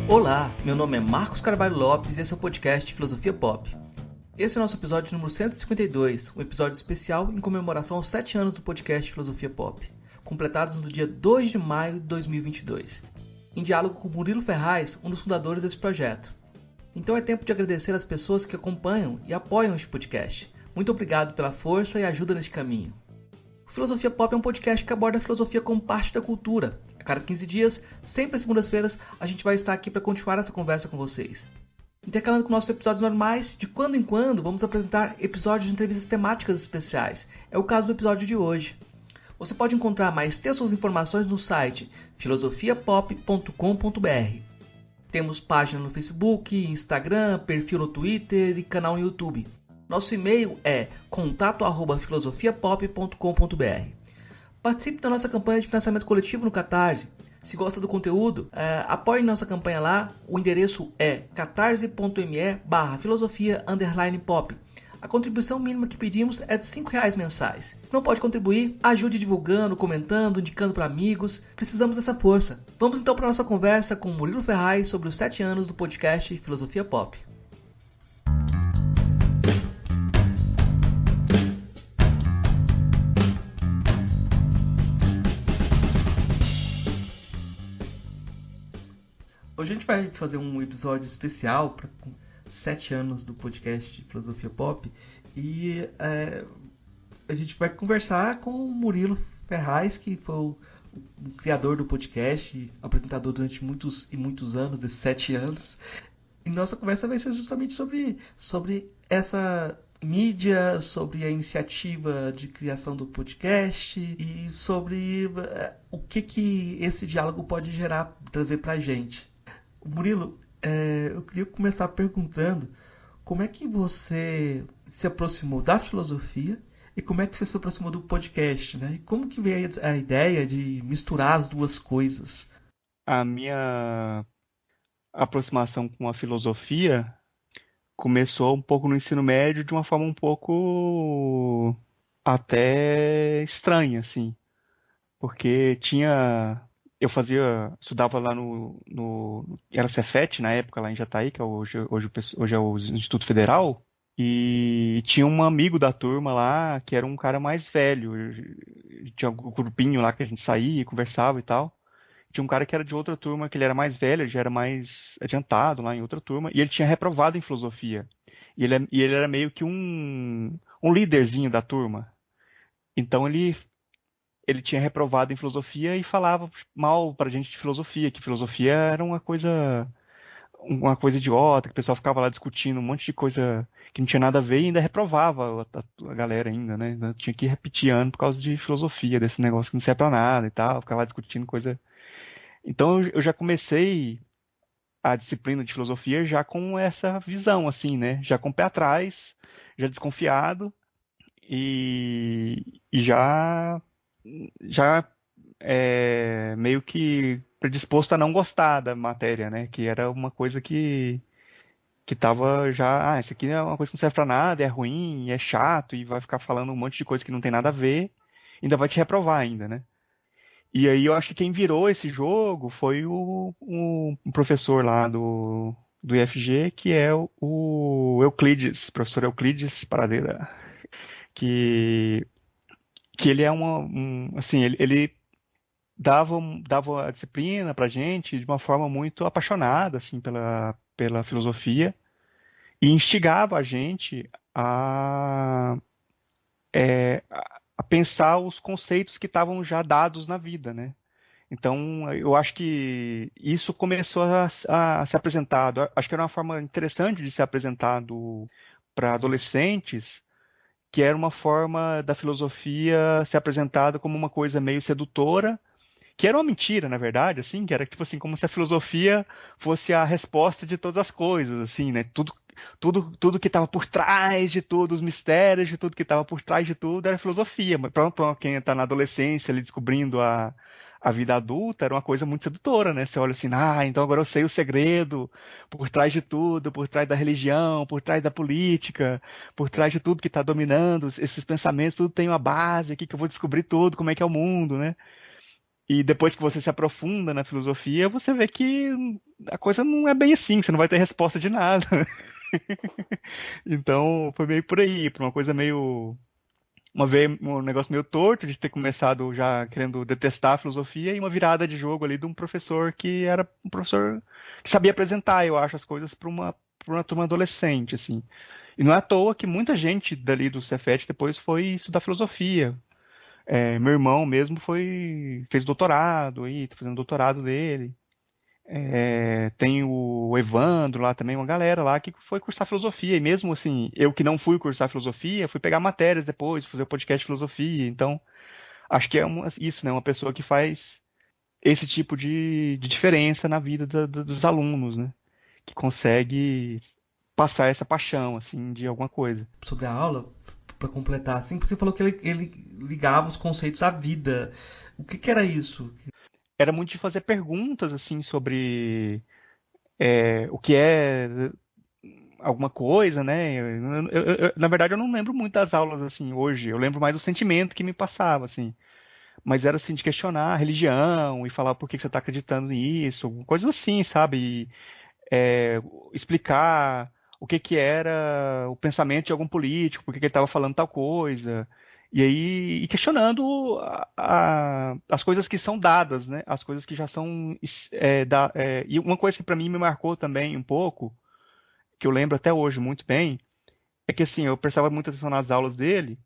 Olá, meu nome é Marcos Carvalho Lopes e esse é o podcast Filosofia Pop. Esse é o nosso episódio número 152, um episódio especial em comemoração aos 7 anos do podcast Filosofia Pop, completados no dia 2 de maio de 2022, em diálogo com Murilo Ferraz, um dos fundadores desse projeto. Então é tempo de agradecer às pessoas que acompanham e apoiam este podcast. Muito obrigado pela força e ajuda neste caminho. O Filosofia Pop é um podcast que aborda a filosofia como parte da cultura. A cada 15 dias, sempre às segundas-feiras, a gente vai estar aqui para continuar essa conversa com vocês. Intercalando com nossos episódios normais, de quando em quando vamos apresentar episódios de entrevistas temáticas especiais. É o caso do episódio de hoje. Você pode encontrar mais textos e informações no site filosofiapop.com.br. Temos página no Facebook, Instagram, perfil no Twitter e canal no YouTube. Nosso e-mail é contato@filosofiapop.com.br. Participe da nossa campanha de financiamento coletivo no Catarse. Se gosta do conteúdo, apoie nossa campanha lá. O endereço é catarse.me/filosofia_pop. A contribuição mínima que pedimos é de R$5 mensais. Se não pode contribuir, ajude divulgando, comentando, indicando para amigos. Precisamos dessa força. Vamos então para a nossa conversa com Murilo Ferraz sobre os 7 anos do podcast Filosofia Pop. Hoje a gente vai fazer um episódio especial para 7 anos do podcast Filosofia Pop e a gente vai conversar com o Murilo Ferraz, que foi o criador do podcast, apresentador durante muitos e muitos anos, desses 7 anos. E nossa conversa vai ser justamente sobre essa mídia, sobre a iniciativa de criação do podcast e sobre o que esse diálogo pode trazer para a gente. Murilo, eu queria começar perguntando como é que você se aproximou da filosofia e como é que você se aproximou do podcast, né? E como que veio a ideia de misturar as duas coisas? A minha aproximação com a filosofia começou um pouco no ensino médio de uma forma um pouco até estranha, assim, porque estudava lá era Cefet na época, lá em Jataí, que é hoje é o Instituto Federal, e tinha um amigo da turma lá que era um cara mais velho. Tinha um grupinho lá que a gente saía e conversava e tal. Tinha um cara que era de outra turma, que ele era mais velho, ele já era mais adiantado lá em outra turma, e ele tinha reprovado em filosofia. E ele era meio que um líderzinho da turma. Então ele tinha reprovado em filosofia e falava mal pra gente de filosofia, que filosofia era uma coisa idiota, que o pessoal ficava lá discutindo um monte de coisa que não tinha nada a ver e ainda reprovava a galera ainda, né? Ainda tinha que repetir ano por causa de filosofia, desse negócio que não serve pra nada e tal, ficava lá discutindo coisa. Então eu já comecei a disciplina de filosofia já com essa visão, assim, né? Já com o pé atrás, já desconfiado e já meio que predisposto a não gostar da matéria, né? Que era uma coisa que tava já, isso aqui é uma coisa que não serve pra nada, é ruim, é chato e vai ficar falando um monte de coisa que não tem nada a ver, ainda vai te reprovar ainda, né? E aí eu acho que quem virou esse jogo foi o professor lá do IFG, que é o Euclides, professor Euclides Paradeira, que, que ele é assim, ele dava a disciplina pra gente de uma forma muito apaixonada, assim, pela filosofia e instigava a gente a pensar os conceitos que estavam já dados na vida, né? Então, eu acho que isso começou a ser apresentado. Acho que era uma forma interessante de ser apresentado para adolescentes, que era uma forma da filosofia ser apresentada como uma coisa meio sedutora, que era uma mentira, na verdade, assim, que era tipo assim, como se a filosofia fosse a resposta de todas as coisas, assim, né? Tudo que estava por trás de tudo, os mistérios de tudo que estava por trás de tudo era filosofia. Mas para quem está na adolescência, ali descobrindo a vida adulta, era uma coisa muito sedutora, né? Você olha assim, então agora eu sei o segredo por trás de tudo, por trás da religião, por trás da política, por trás de tudo que está dominando, esses pensamentos, tudo tem uma base aqui que eu vou descobrir tudo, como é que é o mundo, né? E depois que você se aprofunda na filosofia, você vê que a coisa não é bem assim, você não vai ter resposta de nada. Então, foi meio por aí, por uma coisa meio um negócio meio torto de ter começado já querendo detestar a filosofia e uma virada de jogo ali de um professor que era um professor que sabia apresentar, eu acho, as coisas para uma turma adolescente, assim. E não é à toa que muita gente dali do Cefet depois foi estudar filosofia. Meu irmão mesmo fez doutorado aí, tá fazendo doutorado dele. Tem o Evandro lá também, uma galera lá que foi cursar filosofia. E mesmo assim, eu que não fui cursar filosofia, fui pegar matérias depois, fazer o podcast de filosofia. Então, acho que isso, né? Uma pessoa que faz esse tipo de diferença na vida dos alunos, né? Que consegue passar essa paixão, assim, de alguma coisa. Sobre a aula, para completar, assim, você falou que ele ligava os conceitos à vida. O que, que era isso? Era muito de fazer perguntas, assim, sobre o que é alguma coisa, né? Na verdade, eu não lembro muito das aulas assim hoje. Eu lembro mais do sentimento que me passava, assim. Mas era assim de questionar a religião e falar por que você está acreditando nisso, coisas assim, sabe? E, explicar o que que era o pensamento de algum político, por que que ele estava falando tal coisa. E aí, e questionando as coisas que são dadas, né? As coisas que já são. E uma coisa que para mim me marcou também um pouco, que eu lembro até hoje muito bem, é que assim, eu prestava muita atenção nas aulas dele,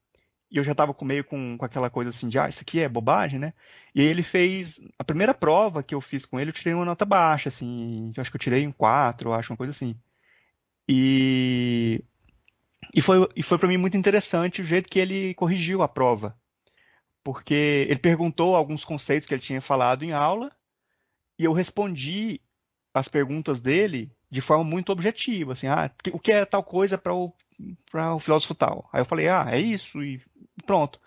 e eu já estava meio com aquela coisa assim de, isso aqui é bobagem, né? E aí ele fez, a primeira prova que eu fiz com ele, eu tirei uma nota baixa, assim, eu acho que eu tirei um 4, eu acho, uma coisa assim. E, e foi para mim muito interessante o jeito que ele corrigiu a prova, porque ele perguntou alguns conceitos que ele tinha falado em aula, e eu respondi as perguntas dele de forma muito objetiva, assim, o que é tal coisa para o filósofo tal? Aí eu falei, é isso e pronto.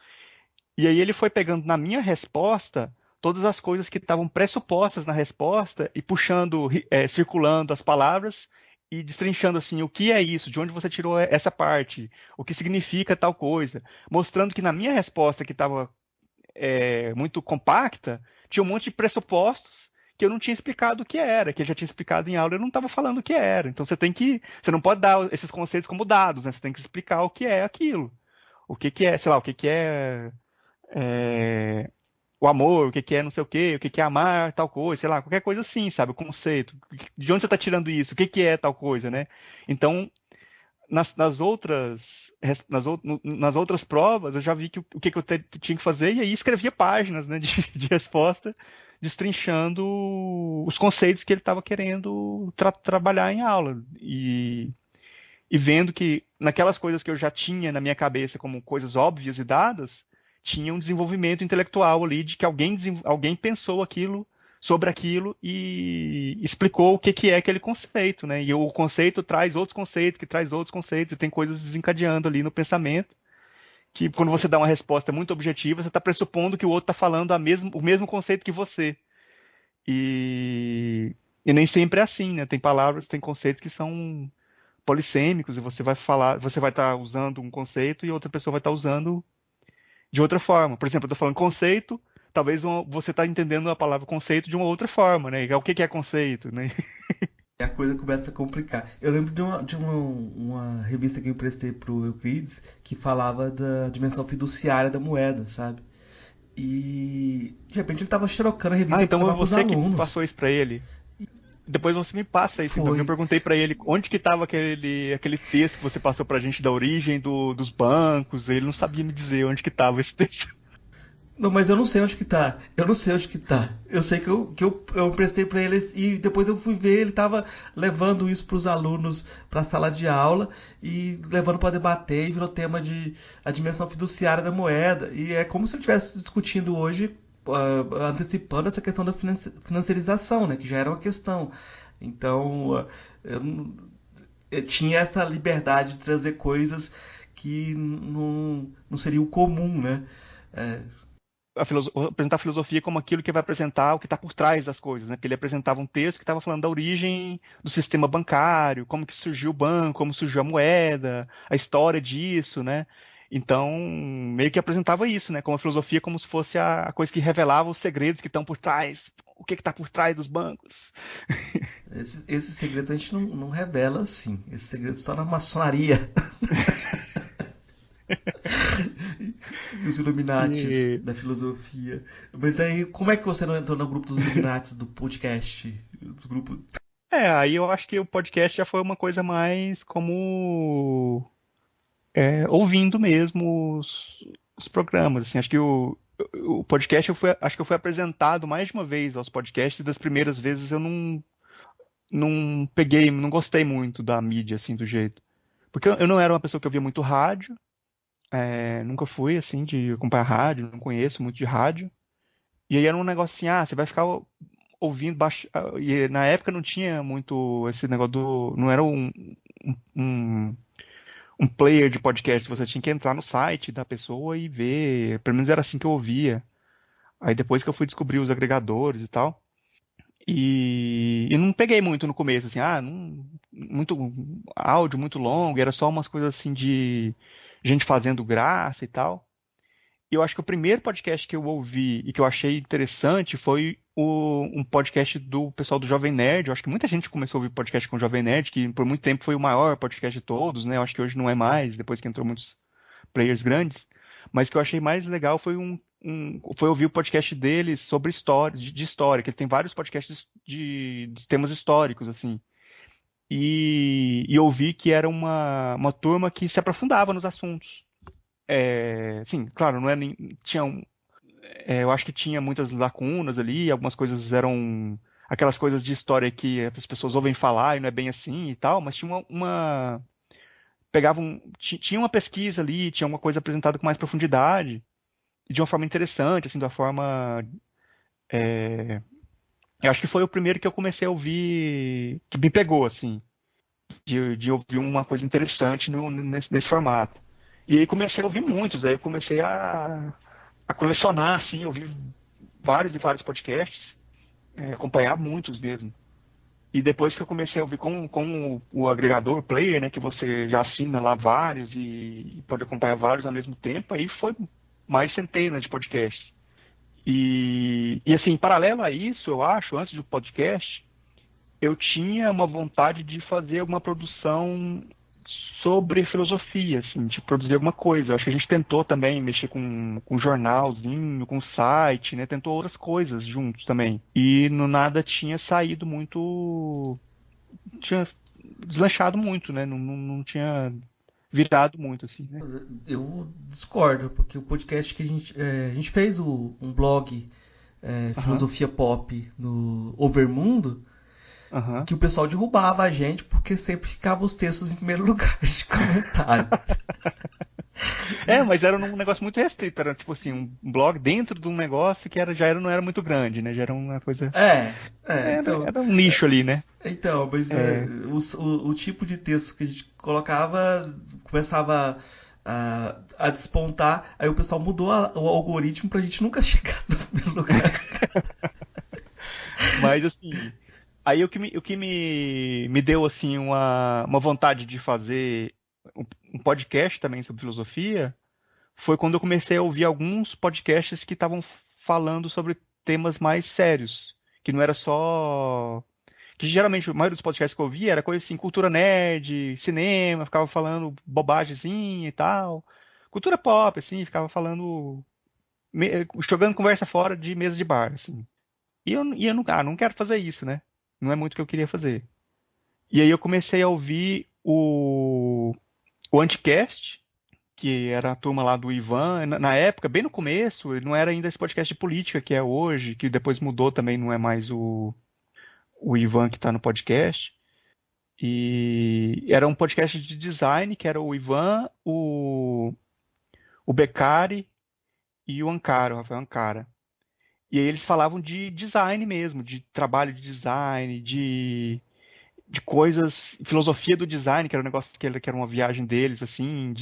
E aí ele foi pegando na minha resposta todas as coisas que estavam pressupostas na resposta e puxando, circulando as palavras e destrinchando assim, o que é isso, de onde você tirou essa parte, o que significa tal coisa, mostrando que na minha resposta que estava muito compacta, tinha um monte de pressupostos que eu não tinha explicado o que era, que ele já tinha explicado em aula e eu não estava falando o que era. Então você não pode dar esses conceitos como dados, né? Você tem que explicar o que é aquilo. O que que é, sei lá, o que que é o amor, o que que é não sei o que que é amar tal coisa, sei lá, qualquer coisa assim, sabe? O conceito. De onde você está tirando isso? O que que é tal coisa, né? Então, nas outras provas, eu já vi que o que que eu tinha que fazer, e aí escrevia páginas, né, de resposta, destrinchando os conceitos que ele estava querendo trabalhar em aula. E vendo que naquelas coisas que eu já tinha na minha cabeça como coisas óbvias e dadas, tinha um desenvolvimento intelectual ali de que alguém pensou aquilo sobre aquilo e explicou o que que é aquele conceito, né? E o conceito traz outros conceitos, que traz outros conceitos, e tem coisas desencadeando ali no pensamento, que quando você dá uma resposta muito objetiva, você está pressupondo que o outro está falando o mesmo conceito que você. E nem sempre é assim, né? Tem palavras, tem conceitos que são polissêmicos e você vai estar usando um conceito e outra pessoa vai estar usando de outra forma. Por exemplo, eu estou falando conceito, talvez você está entendendo a palavra conceito de uma outra forma, né? O que que é conceito, né? A coisa começa a complicar. Eu lembro uma revista que eu emprestei pro Euclides que falava da dimensão fiduciária da moeda, sabe? E de repente ele tava xerocando a revista para Então levar foi pros você que alunos. passou isso para ele. Depois você me passa isso, então, porque eu Foi. perguntei para ele onde que estava aquele texto que você passou para a gente da origem dos bancos, ele não sabia me dizer onde que estava esse texto. Não, mas eu não sei onde que tá. Eu não sei onde que tá. Eu sei eu emprestei pra eles e depois eu fui ver, ele tava levando isso pros alunos pra sala de aula e levando pra debater e virou tema de a dimensão fiduciária da moeda. E é como se ele estivesse discutindo hoje, antecipando essa questão da financiarização, né? Que já era uma questão. Então, eu tinha essa liberdade de trazer coisas que não seria o comum, né? É, Apresentar a filosofia como aquilo que vai apresentar o que está por trás das coisas, né? Porque ele apresentava um texto que estava falando da origem do sistema bancário, como que surgiu o banco, como surgiu a moeda, a história disso, né? Então, meio que apresentava isso, né? Como a filosofia, como se fosse a coisa que revelava os segredos que estão por trás, o que está por trás dos bancos. Esses segredos a gente não revela assim. Esses segredos só na maçonaria. Os Illuminates E, da filosofia. Mas aí, como é que você não entrou no grupo dos Illuminates do podcast? Dos grupos. aí eu acho que o podcast já foi uma coisa mais como ouvindo mesmo os programas. Assim, acho que o podcast acho que eu fui apresentado mais de uma vez aos podcasts, e das primeiras vezes eu não peguei, não gostei muito da mídia, assim, do jeito. Porque eu não era uma pessoa que ouvia muito rádio, nunca fui, assim, de acompanhar rádio, não conheço muito de rádio. E aí era um negócio assim, você vai ficar ouvindo, e na época não tinha muito esse negócio não era um, um, um player de podcast, você tinha que entrar no site da pessoa e ver, pelo menos era assim que eu ouvia. Aí depois que eu fui descobrir os agregadores e tal, e não peguei muito no começo, assim, muito áudio muito longo, era só umas coisas assim de gente fazendo graça e tal. E eu acho que o primeiro podcast que eu ouvi e que eu achei interessante foi um podcast do pessoal do Jovem Nerd. Eu acho que muita gente começou a ouvir podcast com o Jovem Nerd, que por muito tempo foi o maior podcast de todos, né? Eu acho que hoje não é mais, depois que entrou muitos players grandes. Mas o que eu achei mais legal foi foi ouvir o podcast deles sobre história, de história, que ele tem vários podcasts de temas históricos, assim. E eu vi que era uma turma que se aprofundava nos assuntos. Sim, claro, não é nem, eu acho que tinha muitas lacunas ali, algumas coisas eram aquelas coisas de história que as pessoas ouvem falar e não é bem assim e tal, mas tinha tinha uma pesquisa ali, tinha uma coisa apresentada com mais profundidade e de uma forma interessante, assim, de uma forma, eu acho que foi o primeiro que eu comecei a ouvir que me pegou, assim, de ouvir uma coisa interessante nesse formato. E aí comecei a ouvir muitos, aí eu comecei a colecionar, assim, ouvir vários e vários podcasts, acompanhar muitos mesmo. E depois que eu comecei a ouvir com o agregador player, né, que você já assina lá vários e pode acompanhar vários ao mesmo tempo, aí foi mais centenas de podcasts. E assim, em paralelo a isso, eu acho, antes do podcast, eu tinha uma vontade de fazer uma produção sobre filosofia, assim, de produzir alguma coisa. Eu acho que a gente tentou também mexer com jornalzinho, com site, né? Tentou outras coisas juntos também. E no nada tinha saído muito. Tinha deslanchado muito, né? Não tinha virado muito, assim, né? Eu discordo, porque o podcast que a gente fez um blog Aham, Filosofia Pop no Overmundo, aham. que o pessoal derrubava a gente porque sempre ficava os textos em primeiro lugar de comentário. Mas era um negócio muito restrito, era tipo assim, um blog dentro de um negócio que não era muito grande, né? Já era uma coisa. É, então. Era um nicho ali, né? Então, mas É, o tipo de texto que a gente colocava começava a despontar, aí o pessoal mudou o algoritmo pra gente nunca chegar no primeiro lugar. mas assim, aí o que me deu assim uma vontade de fazer um podcast também sobre filosofia foi quando eu comecei a ouvir alguns podcasts que estavam falando sobre temas mais sérios, que não era só que geralmente a maioria dos podcasts que eu ouvia era coisa assim, cultura nerd, cinema, ficava falando bobagemzinha e tal. Cultura pop, assim, ficava falando, jogando conversa fora de mesa de bar, assim. E eu não quero fazer isso, né? Não é muito o que eu queria fazer. E aí eu comecei a ouvir o Anticast, que era a turma lá do Ivan. Na época, bem no começo, ele não era ainda esse podcast de política que é hoje, que depois mudou também, não é mais o Ivan que está no podcast. E era um podcast de design, que era o Ivan, o Beccari e o Ankara, o Rafael Ankara. E aí eles falavam de design mesmo, de trabalho de design, de coisas, filosofia do design, que era um negócio que era uma viagem deles, assim,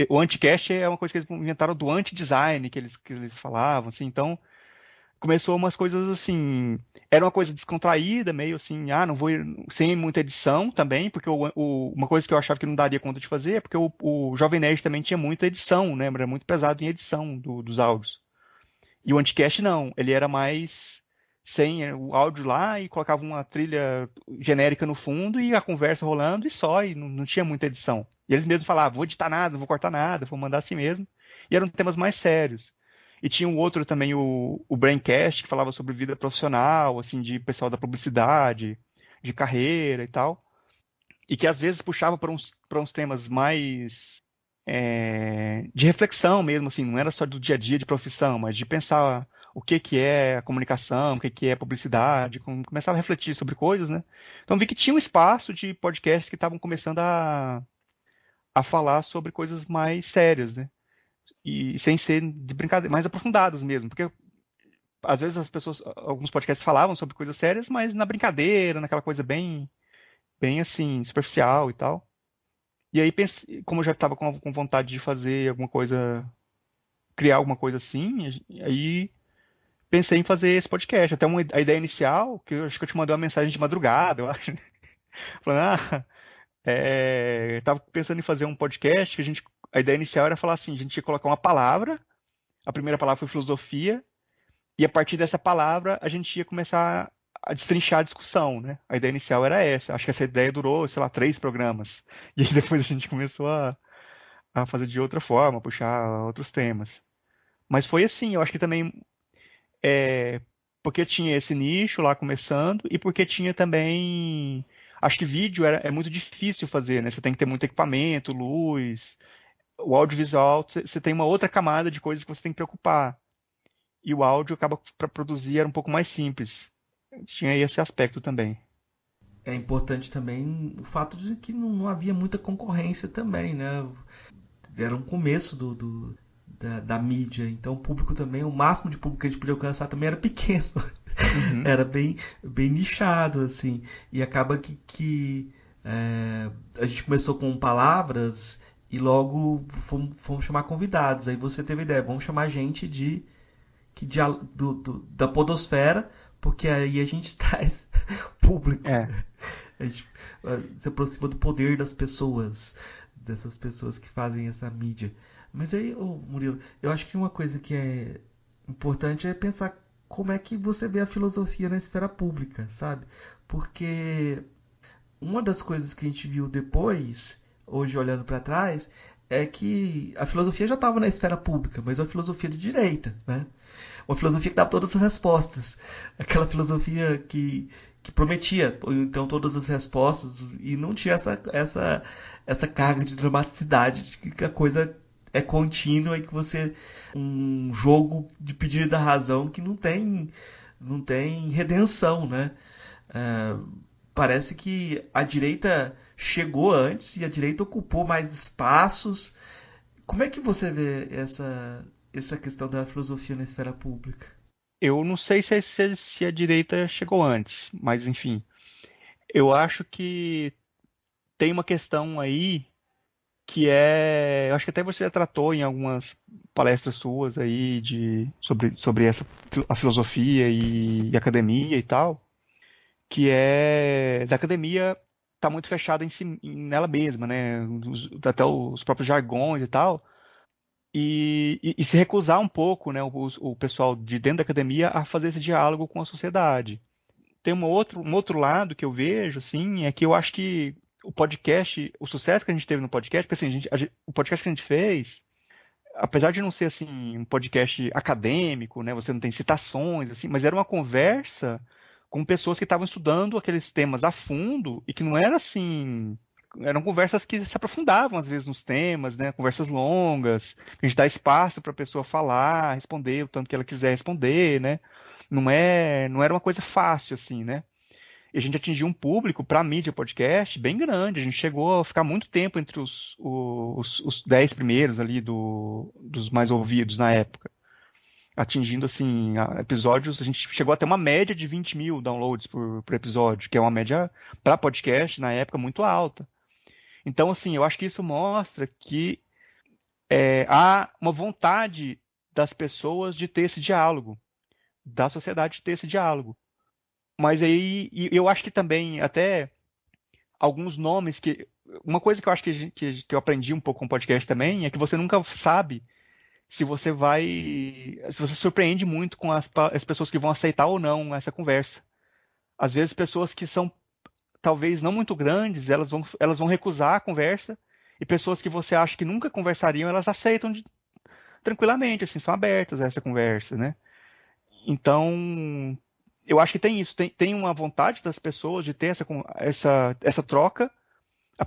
o anticast é uma coisa que eles inventaram do anti-design, que eles falavam, assim, então começou umas coisas assim. Era uma coisa descontraída, meio assim, não vou sem muita edição também, porque uma coisa que eu achava que não daria conta de fazer é porque o Jovem Nerd também tinha muita edição, né? Era muito pesado em edição dos áudios. E o Anticast não, ele era mais sem o áudio lá e colocava uma trilha genérica no fundo e a conversa rolando e só, e não tinha muita edição. E eles mesmos falavam, vou editar nada, não vou cortar nada, vou mandar assim mesmo. E eram temas mais sérios. E tinha um outro também, o Braincast, que falava sobre vida profissional, assim, de pessoal da publicidade, de carreira e tal. E que às vezes puxava para uns temas mais de reflexão mesmo, assim, não era só do dia a dia de profissão, mas de pensar o que que é a comunicação, o que que é publicidade, começava a refletir sobre coisas, né? Então vi que tinha um espaço de podcasts que estavam começando a falar sobre coisas mais sérias, né? E sem ser de brincadeira, mais aprofundadas mesmo, porque às vezes as pessoas, alguns podcasts falavam sobre coisas sérias, mas na brincadeira, naquela coisa bem assim, superficial e tal. E aí, pensei, como eu já estava com vontade de fazer alguma coisa, criar alguma coisa assim, aí pensei em fazer esse podcast. Até a ideia inicial, que eu acho que eu te mandei uma mensagem de madrugada, eu acho, né? Falando, tava pensando em fazer um podcast que a ideia inicial era falar assim, a gente ia colocar uma palavra, a primeira palavra foi filosofia, e a partir dessa palavra a gente ia começar a destrinchar a discussão, né? A ideia inicial era essa. Acho que essa ideia durou, sei lá, 3 programas. E aí depois a gente começou a fazer de outra forma, puxar outros temas. Mas foi assim, eu acho que também porque tinha esse nicho lá começando e porque tinha também. Acho que vídeo é muito difícil fazer, né? Você tem que ter muito equipamento, luz. O audiovisual, você tem uma outra camada de coisas que você tem que preocupar. E o áudio acaba para produzir era um pouco mais simples. Tinha esse aspecto também. É importante também o fato de que não havia muita concorrência também, né? Era um começo da mídia, então o público também, o máximo de público que a gente podia alcançar também era pequeno. Uhum. Era bem nichado, assim. E acaba que a gente começou com palavras e logo fomos chamar convidados. Aí você teve a ideia, vamos chamar gente da podosfera, porque aí a gente traz público. É. A gente se aproxima do poder das pessoas, dessas pessoas que fazem essa mídia. Mas aí, Murilo, eu acho que uma coisa que é importante é pensar como é que você vê a filosofia na esfera pública, sabe? Porque uma das coisas que a gente viu depois, hoje olhando para trás, é que a filosofia já estava na esfera pública, mas uma filosofia de direita, né? Uma filosofia que dava todas as respostas. Aquela filosofia que prometia, então, todas as respostas e não tinha essa carga de dramaticidade de que a coisa é contínua e que você um jogo de pedir da razão que não tem redenção, né? É, parece que a direita chegou antes e a direita ocupou mais espaços. Como é que você vê essa questão da filosofia na esfera pública? Eu não sei se a direita chegou antes, mas enfim. Eu acho que tem uma questão aí que eu acho que até você já tratou em algumas palestras suas aí sobre a filosofia e academia e tal, que é da academia tá muito fechada nela mesma, né? Até os próprios jargões e tal, e se recusar um pouco, né, o pessoal de dentro da academia a fazer esse diálogo com a sociedade. Tem um outro lado que eu vejo, assim, é que eu acho que o sucesso que a gente teve no podcast, porque assim, o podcast que a gente fez, apesar de não ser assim um podcast acadêmico, né, você não tem citações, assim, mas era uma conversa com pessoas que estavam estudando aqueles temas a fundo e que não era assim, eram conversas que se aprofundavam às vezes nos temas, né, conversas longas, a gente dá espaço para a pessoa falar, responder o tanto que ela quiser responder, né? Não era uma coisa fácil assim, né? E a gente atingiu um público para a mídia podcast bem grande. A gente chegou a ficar muito tempo entre os 10 primeiros ali dos mais ouvidos na época. Atingindo, assim, episódios. A gente chegou até uma média de 20 mil downloads por episódio, que é uma média para podcast na época muito alta. Então, assim, eu acho que isso mostra que há uma vontade das pessoas de ter esse diálogo. da sociedade ter esse diálogo. Mas aí eu acho que também até alguns nomes que. Uma coisa que eu acho que eu aprendi um pouco com o podcast também é que você nunca sabe se você vai. Se você se surpreende muito com as pessoas que vão aceitar ou não essa conversa. Às vezes, pessoas que são talvez não muito grandes, elas vão recusar a conversa, e pessoas que você acha que nunca conversariam, elas aceitam tranquilamente, assim, são abertas a essa conversa, né? Então, eu acho que tem isso, tem uma vontade das pessoas de ter essa troca,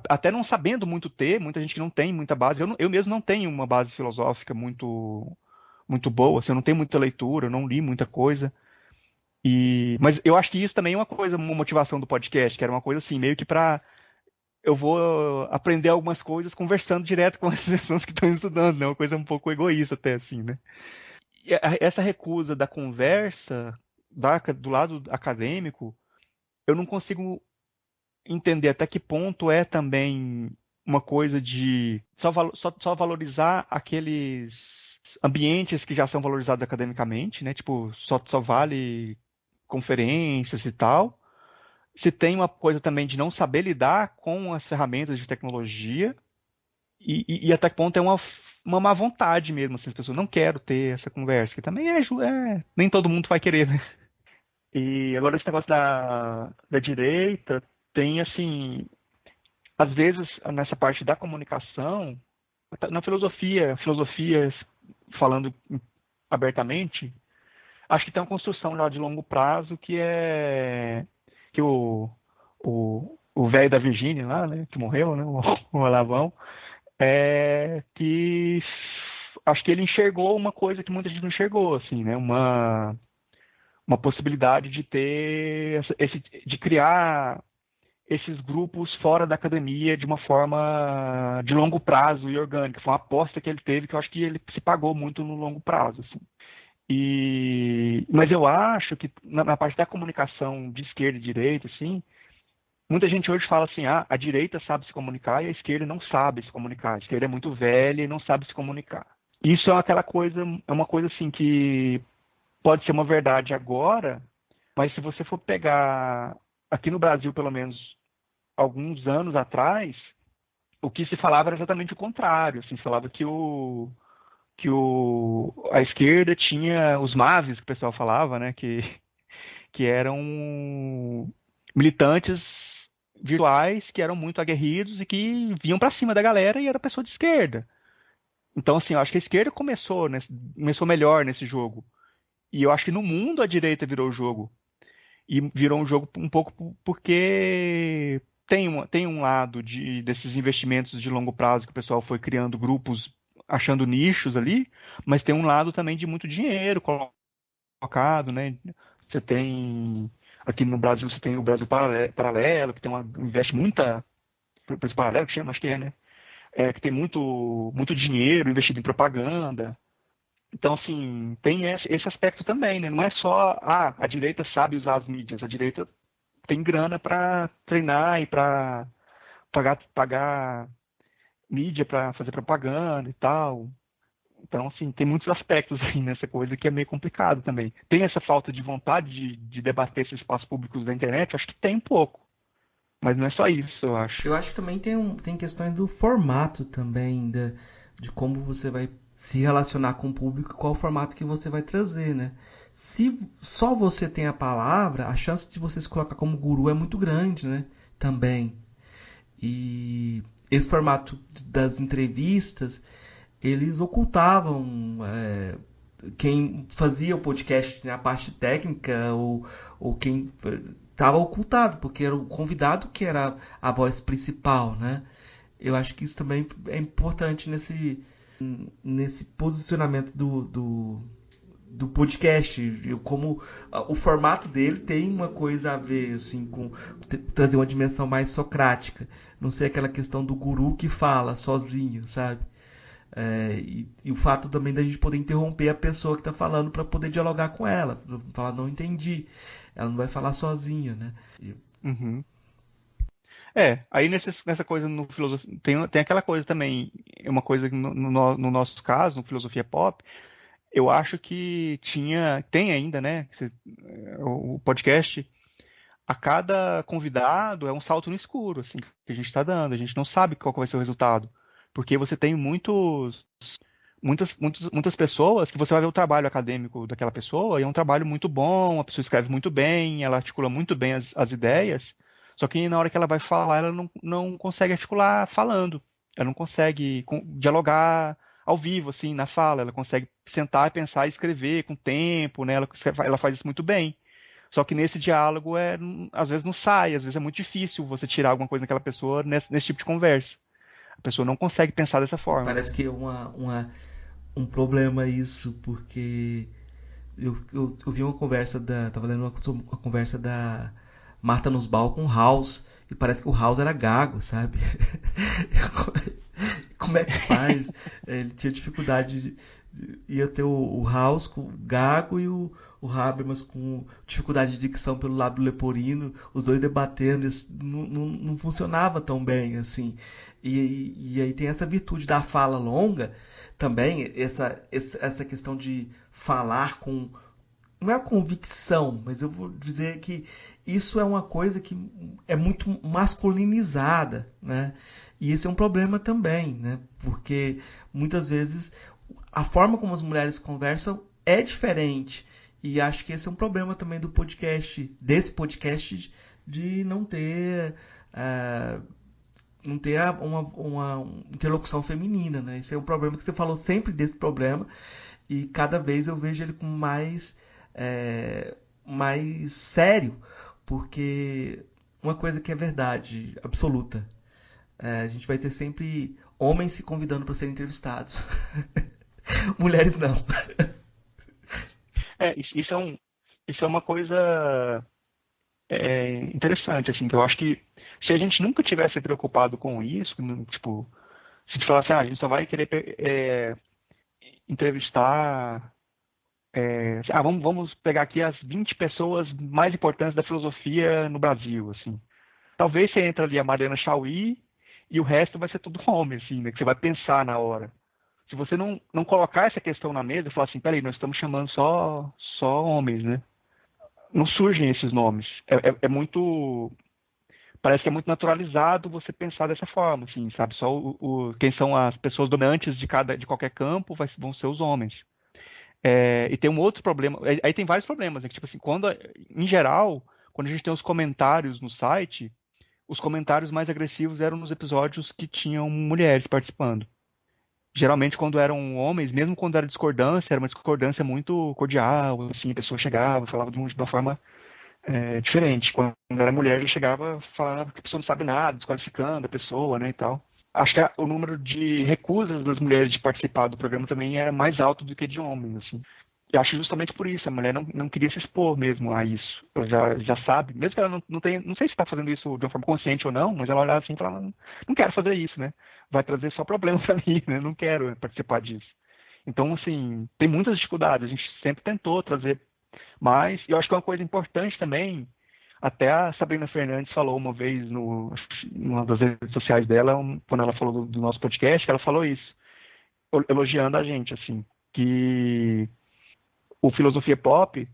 até não sabendo muito ter, muita gente que não tem muita base. Eu mesmo não tenho uma base filosófica muito boa, assim, eu não tenho muita leitura, eu não li muita coisa. Mas eu acho que isso também é uma motivação do podcast, que era uma coisa assim, meio que para eu vou aprender algumas coisas conversando direto com as pessoas que estão estudando, né? Uma coisa um pouco egoísta até assim, né? E essa recusa da conversa do lado acadêmico, eu não consigo entender até que ponto é também uma coisa de só valorizar aqueles ambientes que já são valorizados academicamente, né? Tipo, só vale conferências e tal. Se tem uma coisa também de não saber lidar com as ferramentas de tecnologia e até que ponto é uma má vontade mesmo, assim, as pessoas não querem ter essa conversa, que também nem todo mundo vai querer, né? E agora esse negócio da direita tem, assim, às vezes, nessa parte da comunicação, na filosofia falando abertamente, acho que tem uma construção já de longo prazo que é que o velho da Virgínia lá, né, que morreu, né, o Alavão, que acho que ele enxergou uma coisa que muita gente não enxergou, assim, né, uma possibilidade de ter de criar esses grupos fora da academia de uma forma de longo prazo e orgânica. Foi uma aposta que ele teve que eu acho que ele se pagou muito no longo prazo, assim. Mas eu acho que na parte da comunicação de esquerda e direita, assim, muita gente hoje fala assim, a direita sabe se comunicar e a esquerda não sabe se comunicar. A esquerda é muito velha e não sabe se comunicar. Isso é aquela coisa, é uma coisa assim que pode ser uma verdade agora, mas se você for pegar aqui no Brasil, pelo menos alguns anos atrás, o que se falava era exatamente o contrário. Assim, se falava a esquerda tinha os maves, que o pessoal falava, né, que eram militantes virtuais que eram muito aguerridos e que vinham para cima da galera e era pessoa de esquerda. Então, assim, eu acho que a esquerda começou melhor nesse jogo. E eu acho que no mundo a direita virou o jogo. E virou um jogo um pouco porque tem um lado desses investimentos de longo prazo que o pessoal foi criando grupos, achando nichos ali, mas tem um lado também de muito dinheiro colocado, né? Você tem aqui no Brasil você tem o Brasil Paralelo, que investe muita preço paralelo que chama, acho que é, né? Que tem muito dinheiro investido em propaganda. Então, assim, tem esse aspecto também, né? Não é só, a direita sabe usar as mídias, a direita tem grana para treinar e para pagar mídia para fazer propaganda e tal. Então, assim, tem muitos aspectos aí nessa coisa que é meio complicado também. Tem essa falta de vontade de debater esses espaços públicos da internet? Acho que tem um pouco. Mas não é só isso, eu acho. Eu acho que também tem questões do formato também, de como você vai se relacionar com o público, qual o formato que você vai trazer, né? Se só você tem a palavra, a chance de você se colocar como guru é muito grande, né? Também. E esse formato das entrevistas, eles ocultavam quem fazia o podcast na parte técnica ou quem estava ocultado, porque era o convidado que era a voz principal, né? Eu acho que isso também é importante nesse posicionamento do podcast, como o formato dele tem uma coisa a ver assim com trazer uma dimensão mais socrática, não sei, aquela questão do guru que fala sozinho, sabe? E o fato também da gente poder interromper a pessoa que está falando para poder dialogar com ela, falar não entendi, ela não vai falar sozinha, né? Uhum. Aí nessa coisa no filosofia, tem aquela coisa também, é uma coisa que no nosso caso, no filosofia pop, eu acho que tem ainda, né? O podcast, a cada convidado é um salto no escuro, assim, que a gente está dando. A gente não sabe qual que vai ser o resultado. Porque você tem muitas pessoas que você vai ver o trabalho acadêmico daquela pessoa, e é um trabalho muito bom, a pessoa escreve muito bem, ela articula muito bem as ideias, só que na hora que ela vai falar, ela não consegue articular falando. Ela não consegue dialogar ao vivo, assim, na fala. Ela consegue sentar, pensar e escrever com tempo, né? Ela faz isso muito bem. Só que nesse diálogo, às vezes não sai, às vezes é muito difícil você tirar alguma coisa daquela pessoa nesse tipo de conversa. A pessoa não consegue pensar dessa forma. Parece que é um problema isso, porque eu vi uma conversa tava lendo uma conversa da Marta Nussbaum com o House, e parece que o House era gago, sabe? Como é que faz? Ele tinha dificuldade ia ter o House com o gago e o Habermas com dificuldade de dicção pelo lábio leporino, os dois debatendo, isso não funcionava tão bem assim. E aí tem essa virtude da fala longa também, essa questão de falar com, não é a convicção, mas eu vou dizer que isso é uma coisa que é muito masculinizada, né? E esse é um problema também, né? Porque muitas vezes a forma como as mulheres conversam é diferente. E acho que esse é um problema também desse podcast, de não ter uma interlocução feminina, né? Esse é um problema que você falou sempre desse problema, e cada vez eu vejo ele com mais sério, porque uma coisa que é verdade absoluta, a gente vai ter sempre homens se convidando para serem entrevistados. Mulheres não. Isso é uma coisa interessante, assim, que eu acho que se a gente nunca tivesse se preocupado com isso, tipo, se a gente falasse, a gente só vai querer entrevistar, vamos pegar aqui as 20 pessoas mais importantes da filosofia no Brasil, assim. Talvez você entre ali a Mariana Chauí e o resto vai ser tudo homem, assim, né, que você vai pensar na hora. Se você não colocar essa questão na mesa e falar assim, peraí, nós estamos chamando só homens, né? Não surgem esses nomes. É muito. Parece que é muito naturalizado você pensar dessa forma, assim, sabe? Só quem são as pessoas dominantes de qualquer campo vão ser os homens. E tem um outro problema. Aí tem vários problemas, né? Que, tipo assim, em geral, quando a gente tem os comentários no site, os comentários mais agressivos eram nos episódios que tinham mulheres participando. Geralmente, quando eram homens, mesmo quando era discordância, era uma discordância muito cordial, assim, a pessoa chegava, falava de uma forma diferente. Quando era mulher, já chegava, falava que a pessoa não sabe nada, desqualificando a pessoa, né, e tal. Acho que o número de recusas das mulheres de participar do programa também era mais alto do que de homens, assim. E acho justamente por isso, a mulher não queria se expor mesmo a isso. Ela já sabe, mesmo que ela não tenha, não sei se está fazendo isso de uma forma consciente ou não, mas ela olhava assim e falava, não quero fazer isso, né? Vai trazer só problema para mim, né? Não quero participar disso. Então, assim, tem muitas dificuldades. A gente sempre tentou trazer mais. E eu acho que é uma coisa importante também, até a Sabrina Fernandes falou uma vez numa das redes sociais dela, quando ela falou do nosso podcast, ela falou isso, elogiando a gente, assim, que o Filosofia Pop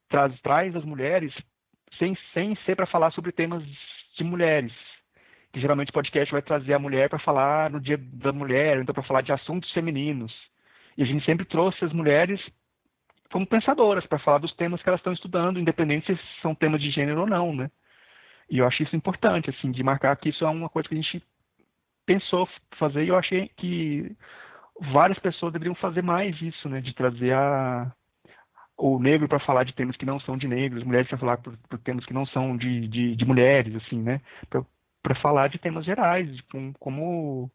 traz as mulheres sem ser para falar sobre temas de mulheres. Que geralmente o podcast vai trazer a mulher para falar no Dia da Mulher, então para falar de assuntos femininos. E a gente sempre trouxe as mulheres como pensadoras, para falar dos temas que elas estão estudando, independente se são temas de gênero ou não, né? E eu acho isso importante, assim, de marcar que isso é uma coisa que a gente pensou fazer, e eu achei que várias pessoas deveriam fazer mais isso, né? De trazer o negro para falar de temas que não são de negros, mulheres para falar por temas que não são de mulheres, assim, né? Para falar de temas gerais, como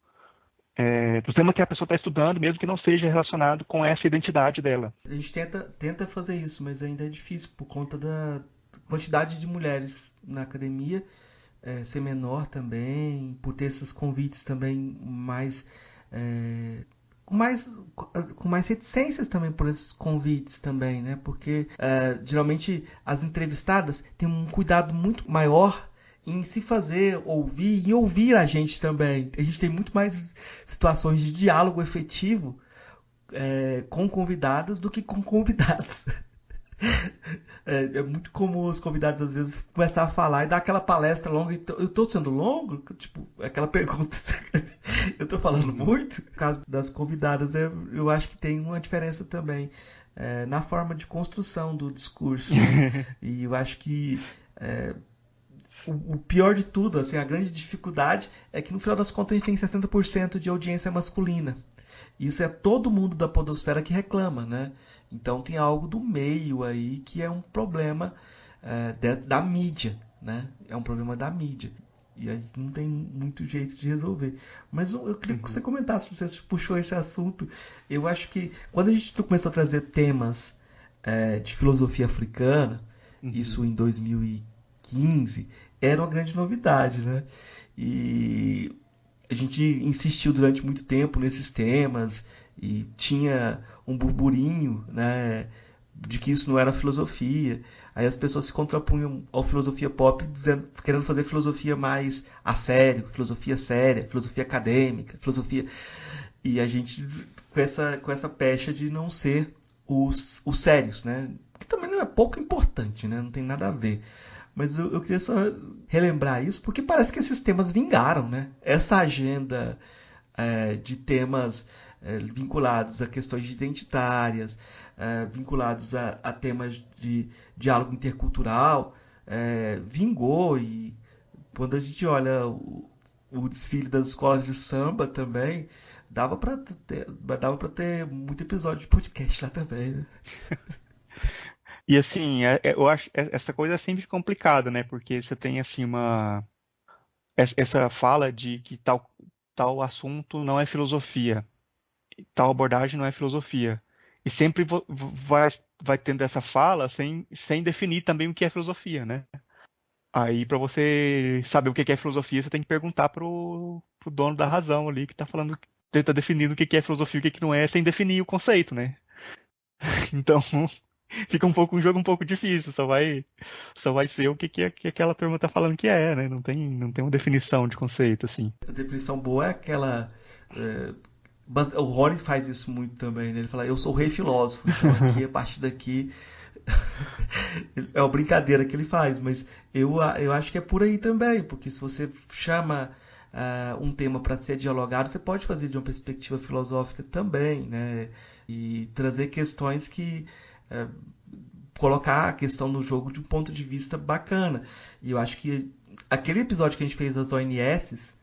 do tema que a pessoa está estudando, mesmo que não seja relacionado com essa identidade dela. A gente tenta fazer isso, mas ainda é difícil por conta da quantidade de mulheres na academia ser menor também, por ter esses convites também com mais reticências também por esses convites também, né? Porque geralmente as entrevistadas têm um cuidado muito maior em se fazer ouvir e ouvir a gente também. A gente tem muito mais situações de diálogo efetivo com convidadas do que com convidados. É muito comum os convidados às vezes começar a falar e dar aquela palestra longa. Eu tô sendo longo? Tipo, aquela pergunta. Eu tô falando muito? No caso das convidadas, eu acho que tem uma diferença também na forma de construção do discurso. Né? E eu acho que o pior de tudo, assim, a grande dificuldade é que no final das contas a gente tem 60% de audiência masculina. Isso é todo mundo da podosfera que reclama, né? Então tem algo do meio aí que é um problema da mídia, né? É um problema da mídia. E a gente não tem muito jeito de resolver. Mas eu queria que você comentasse, você puxou esse assunto. Eu acho que quando a gente começou a trazer temas de filosofia africana, isso em 2015, era uma grande novidade, né? E a gente insistiu durante muito tempo nesses temas e tinha um burburinho, né, de que isso não era filosofia. Aí as pessoas se contrapunham à filosofia pop querendo fazer filosofia mais a sério, filosofia séria, filosofia acadêmica, filosofia... E a gente com essa pecha de não ser os sérios, né? Que também não é pouco importante, né? Não tem nada a ver. Mas eu queria só relembrar isso, porque parece que esses temas vingaram, né? Essa agenda de temas vinculados a questões identitárias, vinculados a temas de diálogo intercultural, vingou. E quando a gente olha o desfile das escolas de samba também, dava para ter muito episódio de podcast lá também, né? E assim, eu acho essa coisa é sempre complicada, né? Porque você tem assim essa fala de que tal assunto não é filosofia, tal abordagem não é filosofia. E sempre vai tendo essa fala sem definir também o que é filosofia, né? Aí, para você saber o que é filosofia, você tem que perguntar pro dono da razão ali, que tá falando, tenta definir o que é filosofia e o que não é, sem definir o conceito, né? Então, fica um jogo um pouco difícil, só vai ser o que aquela turma tá falando que é, né? Não tem uma definição de conceito, assim. A definição boa é aquela. é, o Rony faz isso muito também, né? Ele fala, eu sou o rei filósofo, então aqui, a partir daqui. É uma brincadeira que ele faz, mas eu acho que é por aí também, porque se você chama um tema para ser dialogado, você pode fazer de uma perspectiva filosófica também, né? E trazer questões que colocar a questão no jogo de um ponto de vista bacana. E eu acho que aquele episódio que a gente fez das ONS,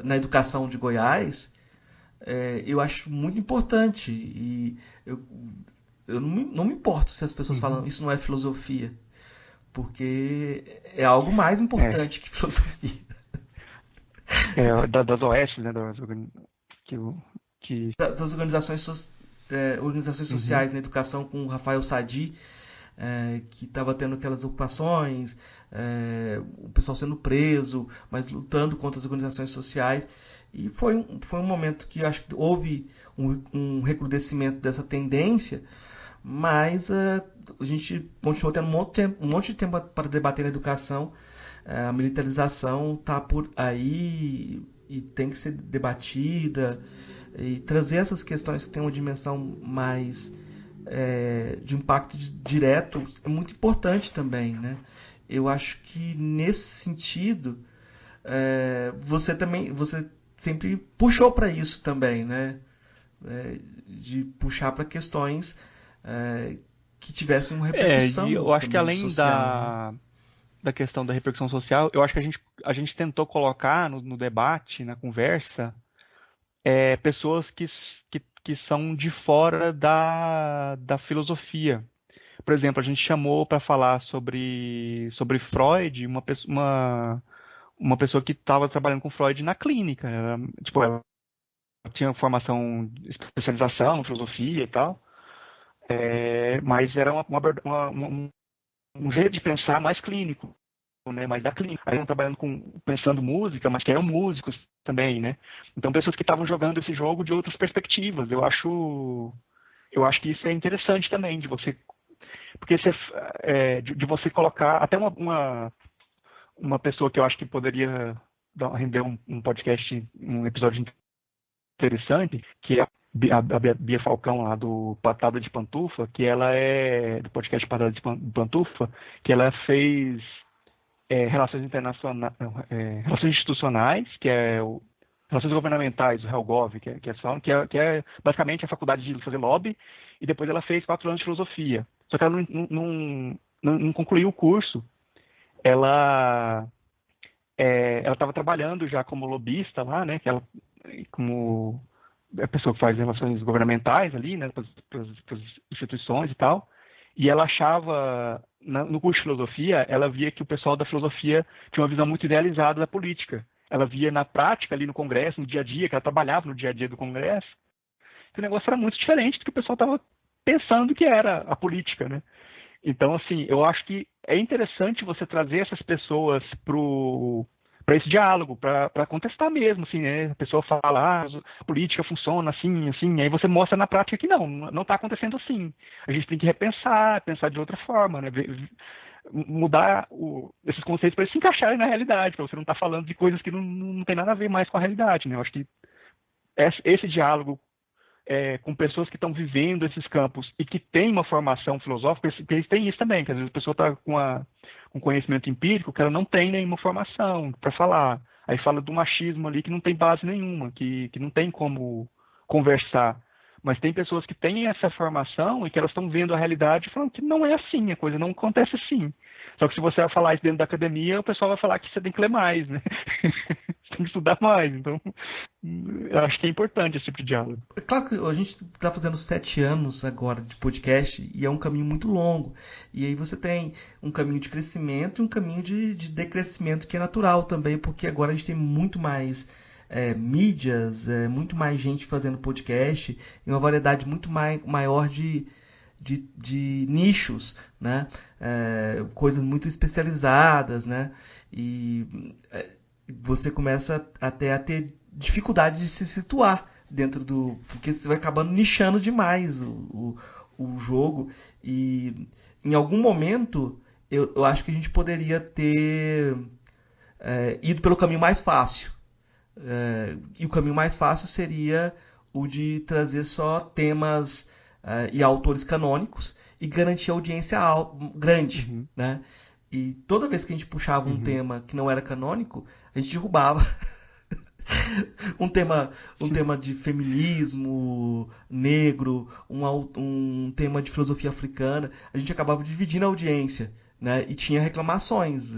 na educação de Goiás, eu acho muito importante. E eu não me importo se as pessoas falam isso não é filosofia, porque é algo mais É, importante que filosofia. das OS, né? Que, que, Das organizações uhum. sociais na educação com o Rafael Sadi, que estava tendo aquelas ocupações, o pessoal sendo preso, mas lutando contra as organizações sociais. E foi um momento que acho que houve um recrudescimento dessa tendência, mas a gente continuou tendo um monte de tempo para debater na educação. A militarização está por aí e tem que ser debatida, e trazer essas questões que têm uma dimensão mais de impacto direto é muito importante também, né? Eu acho que nesse sentido você sempre puxou para isso também, né? De puxar para questões que tivessem uma E repercussão eu acho que também além social, né? da questão da repercussão social, eu acho que a gente tentou colocar no debate, na conversa, pessoas que são de fora da filosofia. Por exemplo, a gente chamou para falar sobre Freud uma pessoa que estava trabalhando com Freud na clínica. Tipo, ela tinha formação, especialização em filosofia e tal, mas era um jeito de pensar mais clínico, né, mais da clínica. Aí estão trabalhando pensando música, mas que eram músicos também, né? Então pessoas que estavam jogando esse jogo de outras perspectivas. Eu acho que isso é interessante também porque de você colocar até uma pessoa que eu acho que poderia render um podcast, um episódio interessante, que é Bia Falcão, lá do Patada de Pantufa, que ela é do podcast Patada de Pantufa, que ela fez relações internacionais, relações institucionais, que é relações governamentais, o Helgov, que é basicamente a faculdade de fazer lobby, e depois ela fez 4 anos de filosofia. Só que ela não concluiu o curso. Ela estava trabalhando já como lobista lá, né? Como a pessoa que faz relações governamentais ali, né? Para as instituições e tal. E ela achava, no curso de filosofia, ela via que o pessoal da filosofia tinha uma visão muito idealizada da política. Ela via na prática, ali no Congresso, no dia a dia, que ela trabalhava no dia a dia do Congresso, que o negócio era muito diferente do que o pessoal estava pensando que era a política, né? Então, assim, eu acho que é interessante você trazer essas pessoas para esse diálogo, para contestar mesmo, assim, né? A pessoa fala, a política funciona assim, assim, aí você mostra na prática que não está acontecendo assim. A gente tem que pensar de outra forma, né? Mudar esses conceitos para eles se encaixarem na realidade, para você não estar falando de coisas que não tem nada a ver mais com a realidade, né? Eu acho que esse diálogo com pessoas que estão vivendo esses campos e que têm uma formação filosófica, eles têm isso também, que às vezes a pessoa está com conhecimento empírico que ela não tem nenhuma formação para falar. Aí fala do machismo ali que não tem base nenhuma, que não tem como conversar. Mas tem pessoas que têm essa formação e que elas estão vendo a realidade e falando que não é assim, a coisa não acontece assim. Só que se você vai falar isso dentro da academia, o pessoal vai falar que você tem que ler mais, né? Você tem que estudar mais. Então, eu acho que é importante esse tipo de diálogo. É claro que a gente está fazendo 7 anos agora de podcast e é um caminho muito longo. E aí você tem um caminho de crescimento e um caminho de decrescimento que é natural também, porque agora a gente tem muito mais mídias, muito mais gente fazendo podcast e uma variedade muito maior de nichos, né? Coisas muito especializadas, né? E você começa até a ter dificuldade de se situar dentro porque você vai acabando nichando demais o jogo e em algum momento eu acho que a gente poderia ter ido pelo caminho mais fácil. E o caminho mais fácil seria o de trazer só temas e autores canônicos e garantir audiência grande, Uhum. né? E toda vez que a gente puxava um tema que não era canônico, a gente derrubava um tema de feminismo negro, um tema de filosofia africana, a gente acabava dividindo a audiência, né? E tinha reclamações,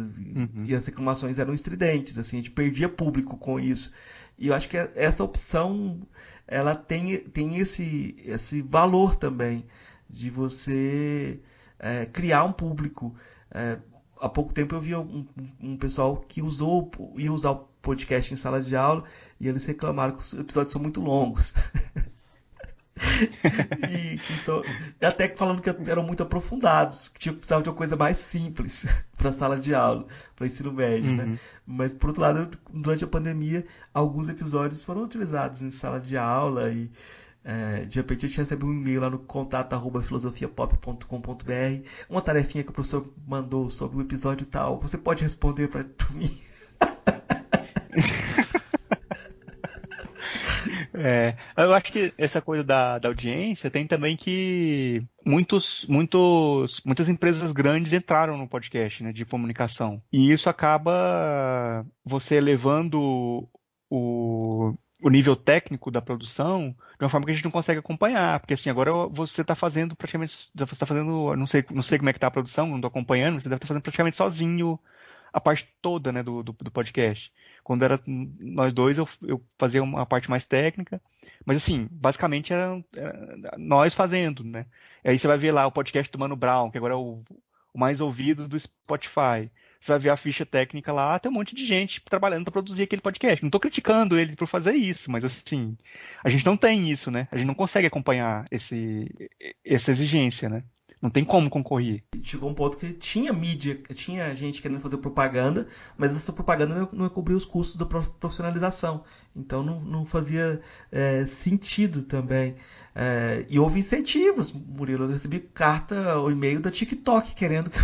e as reclamações eram estridentes, assim, a gente perdia público com isso. E eu acho que essa opção, ela tem esse valor também, de você criar um público. Há pouco tempo eu vi um pessoal que ia usar o podcast em sala de aula e eles reclamaram que os episódios são muito longos. Até falando que eram muito aprofundados, que precisavam de uma coisa mais simples para sala de aula, para ensino médio, né? Mas por outro lado, durante a pandemia, alguns episódios foram utilizados em sala de aula e de repente a gente recebe um e-mail lá no contato@filosofiapop.com.br, uma tarefinha que o professor mandou sobre o episódio tal, você pode responder para mim? Eu acho que essa coisa da audiência tem também que muitas empresas grandes entraram no podcast, né, de comunicação. E isso acaba você elevando o nível técnico da produção de uma forma que a gente não consegue acompanhar. Porque assim, agora você está fazendo praticamente. Você está fazendo. Não sei como é que está a produção, não estou acompanhando, mas você deve estar fazendo praticamente sozinho a parte toda, né, do podcast. Quando era nós dois, eu fazia uma parte mais técnica, mas assim, basicamente era nós fazendo, né? E aí você vai ver lá o podcast do Mano Brown, que agora é o mais ouvido do Spotify. Você vai ver a ficha técnica lá, tem um monte de gente trabalhando para produzir aquele podcast. Não estou criticando ele por fazer isso, mas assim, a gente não tem isso, né? A gente não consegue acompanhar essa exigência, né? Não tem como concorrer. Chegou um ponto que tinha mídia, tinha gente querendo fazer propaganda, mas essa propaganda não ia cobrir os custos da profissionalização. Então não fazia sentido também. E houve incentivos, Murilo. Eu recebi carta ou e-mail da TikTok querendo que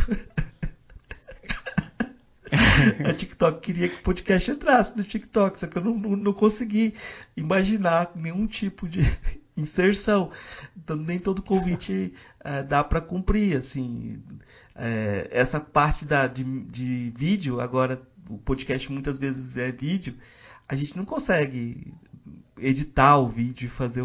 a TikTok queria que o podcast entrasse no TikTok, só que eu não consegui imaginar nenhum tipo de inserção. Então nem todo convite dá para cumprir, assim. Essa parte de vídeo, agora o podcast muitas vezes é vídeo, a gente não consegue editar o vídeo e fazer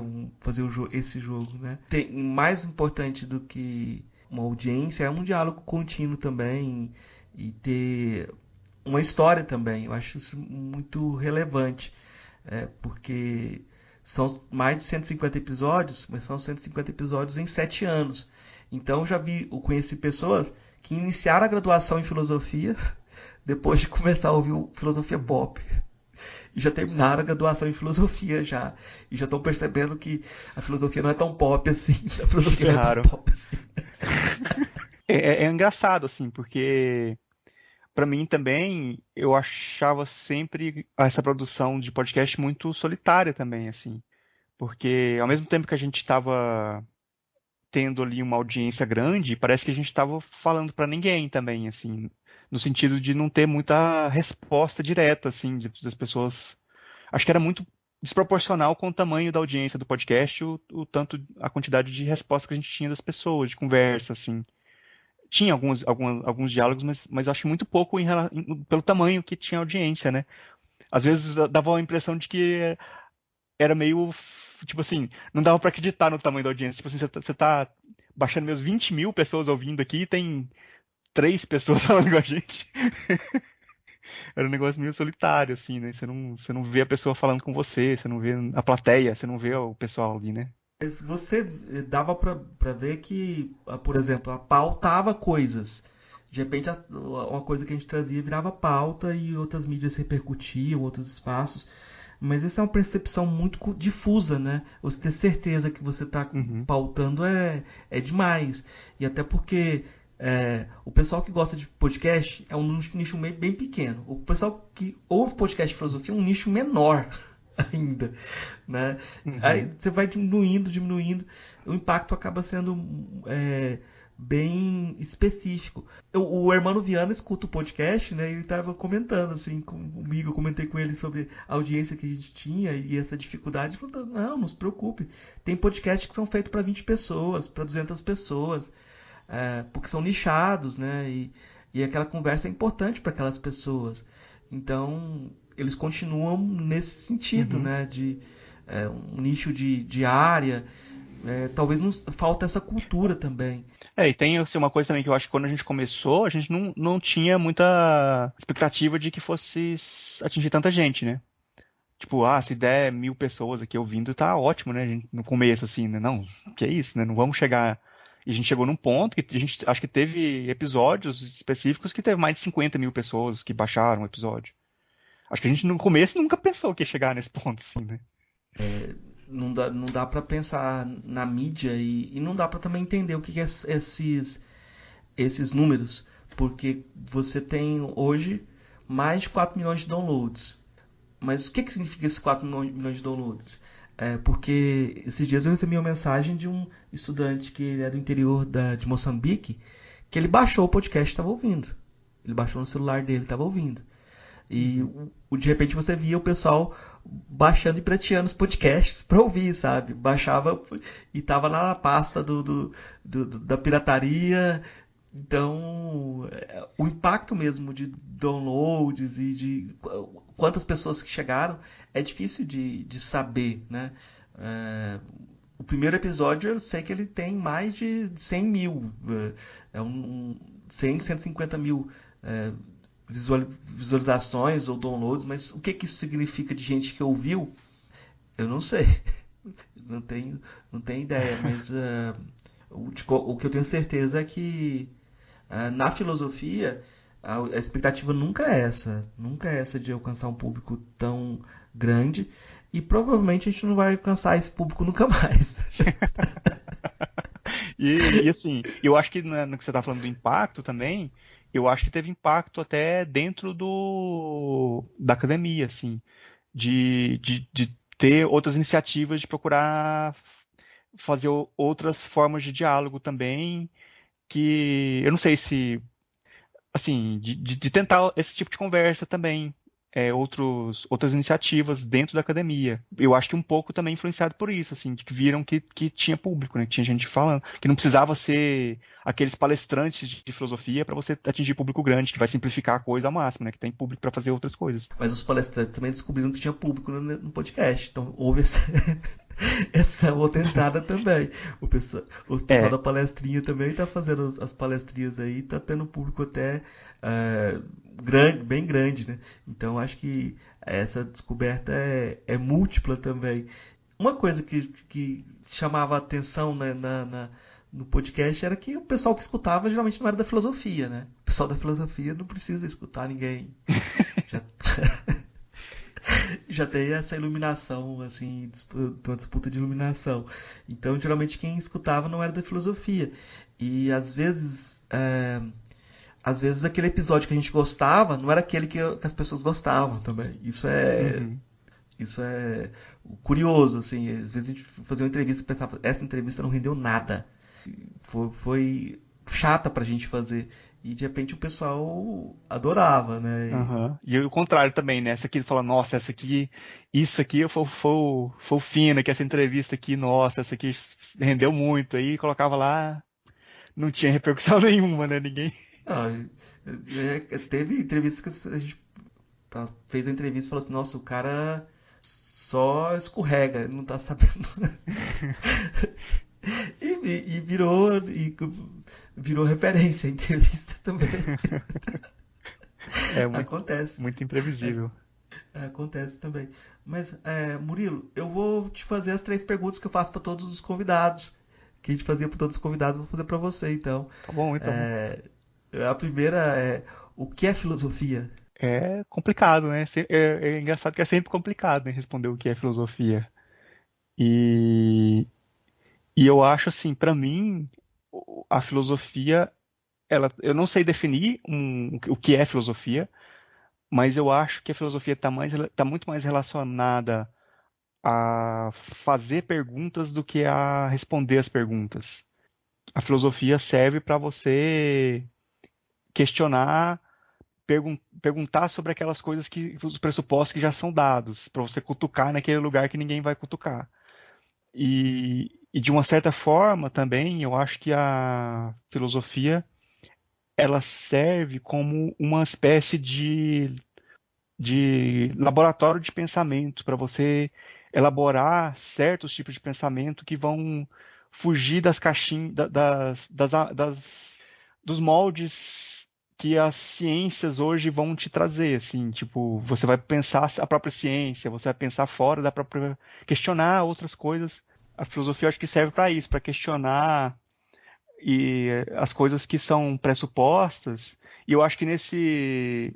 esse jogo, né? Mais importante do que uma audiência é um diálogo contínuo também e ter uma história também. Eu acho isso muito relevante, porque são mais de 150 episódios, mas são 150 episódios em 7 anos. Então eu conheci pessoas que iniciaram a graduação em filosofia depois de começar a ouvir o Filosofia Pop. E já terminaram a graduação em filosofia já. E já estão percebendo que a filosofia não é tão pop assim. A filosofia não é tão pop assim. É engraçado, assim, porque para mim também eu achava sempre essa produção de podcast muito solitária também, assim. Porque ao mesmo tempo que a gente estava tendo ali uma audiência grande, parece que a gente estava falando para ninguém também, assim, no sentido de não ter muita resposta direta, assim, das pessoas. Acho que era muito desproporcional com o tamanho da audiência do podcast, o tanto, a quantidade de respostas que a gente tinha das pessoas, de conversa, assim. Tinha alguns diálogos, mas eu acho que muito pouco pelo tamanho que tinha a audiência, né? Às vezes dava a impressão de que era meio, tipo assim, não dava pra acreditar no tamanho da audiência. Tipo assim, você tá baixando meus 20 mil pessoas ouvindo aqui e tem 3 pessoas falando com a gente. Era um negócio meio solitário, assim, né? Você não vê a pessoa falando com você não vê a plateia, você não vê o pessoal ali, né? Mas você dava pra ver que, por exemplo, a pautava coisas. De repente, uma coisa que a gente trazia virava pauta e outras mídias repercutiam, outros espaços. Mas essa é uma percepção muito difusa, né? Você ter certeza que você está Uhum. pautando é demais. E até porque o pessoal que gosta de podcast é um nicho bem pequeno. O pessoal que ouve podcast de filosofia é um nicho menor ainda, né? Aí Uhum. você vai diminuindo, o impacto acaba sendo bem específico. O Hermano Viana escuta o podcast, né? Ele estava comentando assim comigo, eu comentei com ele sobre a audiência que a gente tinha e essa dificuldade. Ele falou, não se preocupe, tem podcasts que são feitos para 20 pessoas, para 200 pessoas, porque são nichados, né? E aquela conversa é importante para aquelas pessoas. Então, eles continuam nesse sentido, Uhum. né? De um nicho de área. Talvez não falta essa cultura também. E tem assim, uma coisa também que eu acho que quando a gente começou, a gente não tinha muita expectativa de que fosse atingir tanta gente, né? Tipo, se der 1.000 pessoas aqui ouvindo, tá ótimo, né? No começo, assim, né? Não, que é isso, né? Não vamos chegar. E a gente chegou num ponto que a gente acho que teve episódios específicos que teve mais de 50 mil pessoas que baixaram o episódio. Acho que a gente no começo nunca pensou que ia chegar nesse ponto, assim, né? Não dá para pensar na mídia e não dá para também entender o que é esses números, porque você tem hoje mais de 4 milhões de downloads. Mas o que significa esses 4 milhões de downloads? Porque esses dias eu recebi uma mensagem de um estudante que ele é do interior de Moçambique, que ele baixou o podcast e estava ouvindo. Ele baixou no celular dele e estava ouvindo. E Uhum. de repente você via o pessoal baixando e prateando os podcasts para ouvir, sabe? Baixava e tava lá na pasta da pirataria. Então, o impacto mesmo de downloads e de quantas pessoas que chegaram é difícil de saber, né? O primeiro episódio eu sei que ele tem mais de 100 mil, 100, 150 mil é, visualizações ou downloads, mas o que isso significa de gente que ouviu, eu não sei. Não tenho, não tenho ideia, mas o que eu tenho certeza é que na filosofia a expectativa nunca é essa de alcançar um público tão grande e provavelmente a gente não vai alcançar esse público nunca mais. E assim, eu acho que no que você está falando do impacto também, eu acho que teve impacto até dentro da academia, assim, de ter outras iniciativas de procurar fazer outras formas de diálogo também, que eu não sei se, assim, de tentar esse tipo de conversa também. outras iniciativas dentro da academia. Eu acho que um pouco também influenciado por isso, assim, que viram que tinha público, né? Que tinha gente falando, que não precisava ser aqueles palestrantes de filosofia para você atingir público grande, que vai simplificar a coisa ao máximo, né? Que tem público para fazer outras coisas. Mas os palestrantes também descobriram que tinha público no podcast. Então houve essa outra entrada também. O pessoal É, da palestrinha também tá fazendo as palestrinhas aí, tá tendo público até grande, bem grande, né? Então acho que essa descoberta é múltipla também. Uma coisa que chamava a atenção, né, no podcast era que o pessoal que escutava geralmente não era da filosofia, né? O pessoal da filosofia não precisa escutar ninguém. Já, já tem essa iluminação, assim, uma disputa de iluminação. Então, geralmente quem escutava não era da filosofia. E às vezes aquele episódio que a gente gostava não era aquele que as pessoas gostavam também. uhum. Isso é curioso, assim. Às vezes a gente fazia uma entrevista e pensava, essa entrevista não rendeu nada. Foi chata pra gente fazer. E de repente o pessoal adorava, né? Aham. E o contrário também, né? Essa aqui fala, nossa, isso aqui foi fino, que essa entrevista aqui, nossa, essa aqui rendeu muito. Aí colocava lá, não tinha repercussão nenhuma, né? Ninguém. Ah, teve entrevistas que a gente fez a entrevista e falou assim, nossa, o cara só escorrega, não tá sabendo. E virou referência a entrevista também. É muito, Acontece. muito imprevisível. Acontece também. Mas, Murilo, eu vou te fazer as 3 perguntas que eu faço para todos os convidados. Que a gente fazia para todos os convidados, eu vou fazer para você, então. Tá bom, então. É, a primeira é: o que é filosofia? É complicado, né? É engraçado que é sempre complicado, né, responder o que é filosofia. E, e eu acho assim, pra mim, a filosofia, eu não sei definir o que é filosofia, mas eu acho que a filosofia tá muito mais relacionada a fazer perguntas do que a responder as perguntas. A filosofia serve para você questionar, perguntar sobre aquelas coisas os pressupostos que já são dados, para você cutucar naquele lugar que ninguém vai cutucar. E de uma certa forma também, eu acho que a filosofia ela serve como uma espécie de laboratório de pensamento para você elaborar certos tipos de pensamento que vão fugir das caixinhas, dos moldes que as ciências hoje vão te trazer, assim, tipo, você vai pensar a própria ciência, você vai pensar fora da própria, questionar outras coisas. A filosofia eu acho que serve para isso, para questionar as coisas que são pressupostas. E eu acho que nesse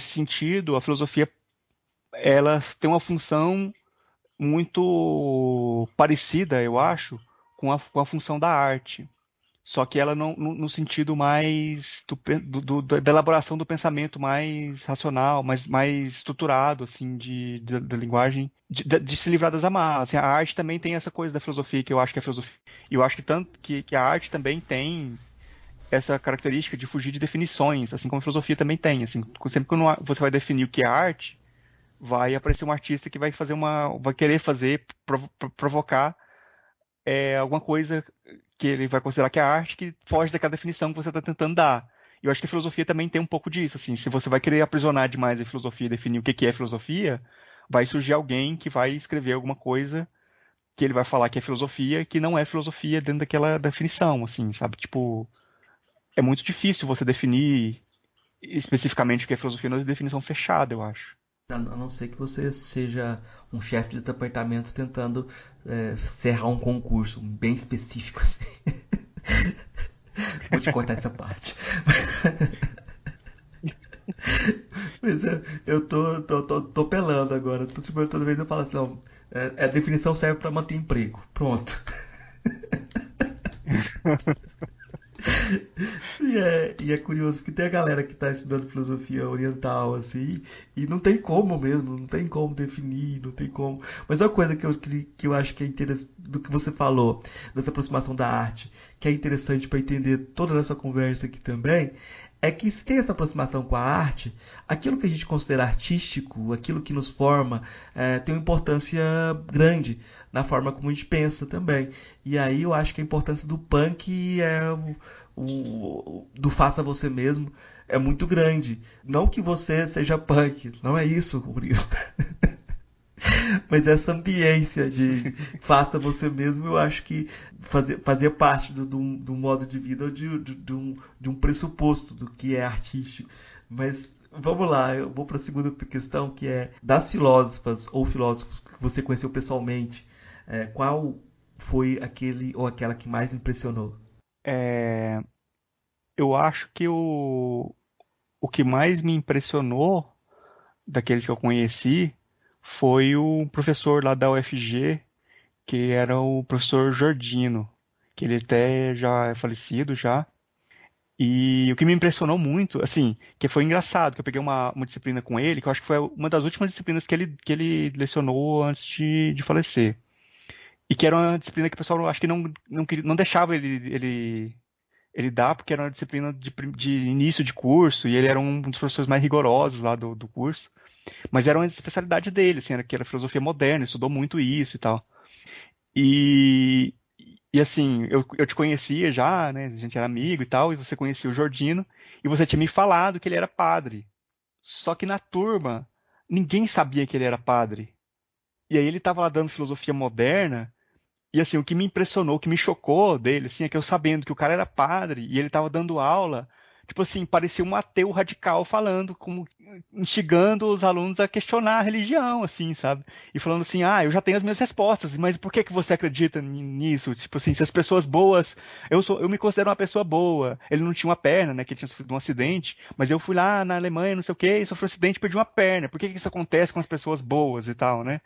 sentido, a filosofia ela tem uma função muito parecida, eu acho, com a função da arte. Só que ela não, no sentido mais da elaboração do pensamento mais racional, mais estruturado, assim, da linguagem, de se livrar das amarras. Assim, a arte também tem essa coisa da filosofia, que eu acho que é filosofia. E eu acho que tanto que a arte também tem essa característica de fugir de definições, assim como a filosofia também tem. Assim, sempre que você vai definir o que é arte, vai aparecer um artista que vai querer fazer, provocar alguma coisa que ele vai considerar que é arte que foge daquela definição que você está tentando dar. E eu acho que a filosofia também tem um pouco disso, assim, se você vai querer aprisionar demais a filosofia e definir o que é filosofia, vai surgir alguém que vai escrever alguma coisa que ele vai falar que é filosofia, que não é filosofia dentro daquela definição, assim, sabe? Tipo, é muito difícil você definir especificamente o que é filosofia numa definição fechada, eu acho. A não ser que você seja um chefe de departamento tentando serrar um concurso bem específico, assim. Vou te cortar essa parte. Mas eu tô pelando agora. Toda vez eu falo assim, ó, a definição serve para manter emprego. Pronto. E é curioso, porque tem a galera que está estudando filosofia oriental, assim, e não tem como mesmo, não tem como definir, não tem como. Mas uma coisa que eu acho que é interessante, do que você falou, dessa aproximação da arte, que é interessante para entender toda essa conversa aqui também, é que se tem essa aproximação com a arte, aquilo que a gente considera artístico, aquilo que nos forma, tem uma importância grande na forma como a gente pensa também. E aí eu acho que a importância do punk do faça você mesmo é muito grande. Não que você seja punk, não é isso, Murilo. Mas essa ambiência de faça você mesmo, eu acho que fazia parte do modo de vida ou de um pressuposto do que é artístico. Mas vamos lá, eu vou para a segunda questão, que é das filósofas ou filósofos que você conheceu pessoalmente, qual foi aquele ou aquela que mais me impressionou? É, eu acho que o que mais me impressionou daqueles que eu conheci foi o professor lá da UFG, que era o professor Jordino, que ele até já é falecido já. E o que me impressionou muito, assim, que foi engraçado, que eu peguei uma disciplina com ele, que eu acho que foi uma das últimas disciplinas que ele lecionou antes de falecer. E que era uma disciplina que o pessoal acho que não deixava ele dar, porque era uma disciplina de início de curso, e ele era um dos professores mais rigorosos lá do curso. Mas era uma especialidade dele, assim, que era filosofia moderna, estudou muito isso e tal. E, e assim, eu te conhecia já, né? A gente era amigo e tal, e você conhecia o Jordino, e você tinha me falado que ele era padre. Só que na turma, ninguém sabia que ele era padre. E aí ele estava lá dando filosofia moderna, e assim, o que me impressionou, o que me chocou dele, assim, é que eu sabendo que o cara era padre e ele estava dando aula, tipo assim, parecia um ateu radical falando, como instigando os alunos a questionar a religião, assim, sabe? E falando assim, ah, eu já tenho as minhas respostas, mas por que que você acredita nisso? Tipo assim, se as pessoas boas, eu me considero uma pessoa boa. Ele não tinha uma perna, né, que ele tinha sofrido um acidente, mas eu fui lá na Alemanha, não sei o quê, e sofri um acidente e perdi uma perna. Por que que isso acontece com as pessoas boas e tal, né?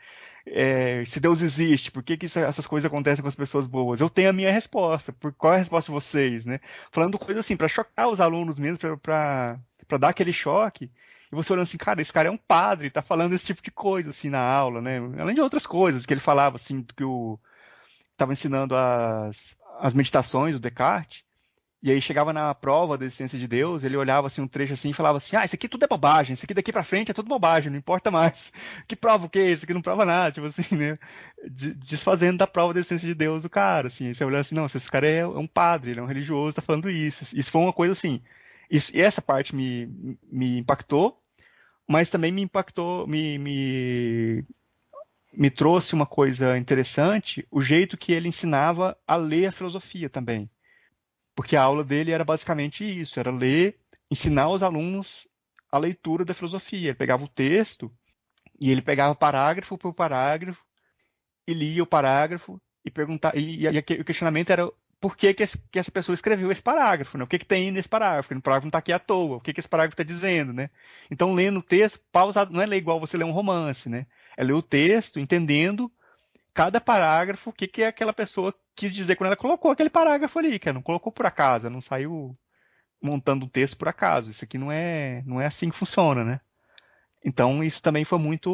Se Deus existe, por que que essas coisas acontecem com as pessoas boas? Eu tenho a minha resposta. Qual é a resposta de vocês, né? Falando coisa assim, para chocar os alunos mesmo, para dar aquele choque. E você olhando assim, cara, esse cara é um padre, tá falando esse tipo de coisa assim na aula, né? Além de outras coisas que ele falava assim, do que o estava ensinando as meditações do Descartes. E aí chegava na prova da existência de Deus, ele olhava assim um trecho assim e falava assim: "Ah, isso aqui tudo é bobagem, isso aqui daqui pra frente é tudo bobagem, não importa mais. Que prova o quê? Isso aqui não prova nada", tipo assim, né? Desfazendo da prova da existência de Deus do cara, assim. Aí você olha assim: "Não, esse cara é um padre, ele é um religioso, tá falando isso". Isso foi uma coisa assim. E essa parte me impactou, mas também me impactou, me trouxe uma coisa interessante, o jeito que ele ensinava a ler a filosofia também. Porque a aula dele era basicamente isso, era ler, ensinar os alunos a leitura da filosofia. Ele pegava o texto e ele pegava parágrafo por parágrafo e lia o parágrafo e perguntava. E o questionamento era por que essa pessoa escreveu esse parágrafo, né? O que que tem nesse parágrafo? Porque o parágrafo não está aqui à toa. O que que esse parágrafo está dizendo, né? Então, lendo o texto, pausado, não é ler igual você lê um romance, né? É ler o texto, entendendo cada parágrafo, o que que aquela pessoa quis dizer quando ela colocou aquele parágrafo ali, que ela não colocou por acaso, ela não saiu montando um texto por acaso. Isso aqui não é assim que funciona, né? Então isso também foi muito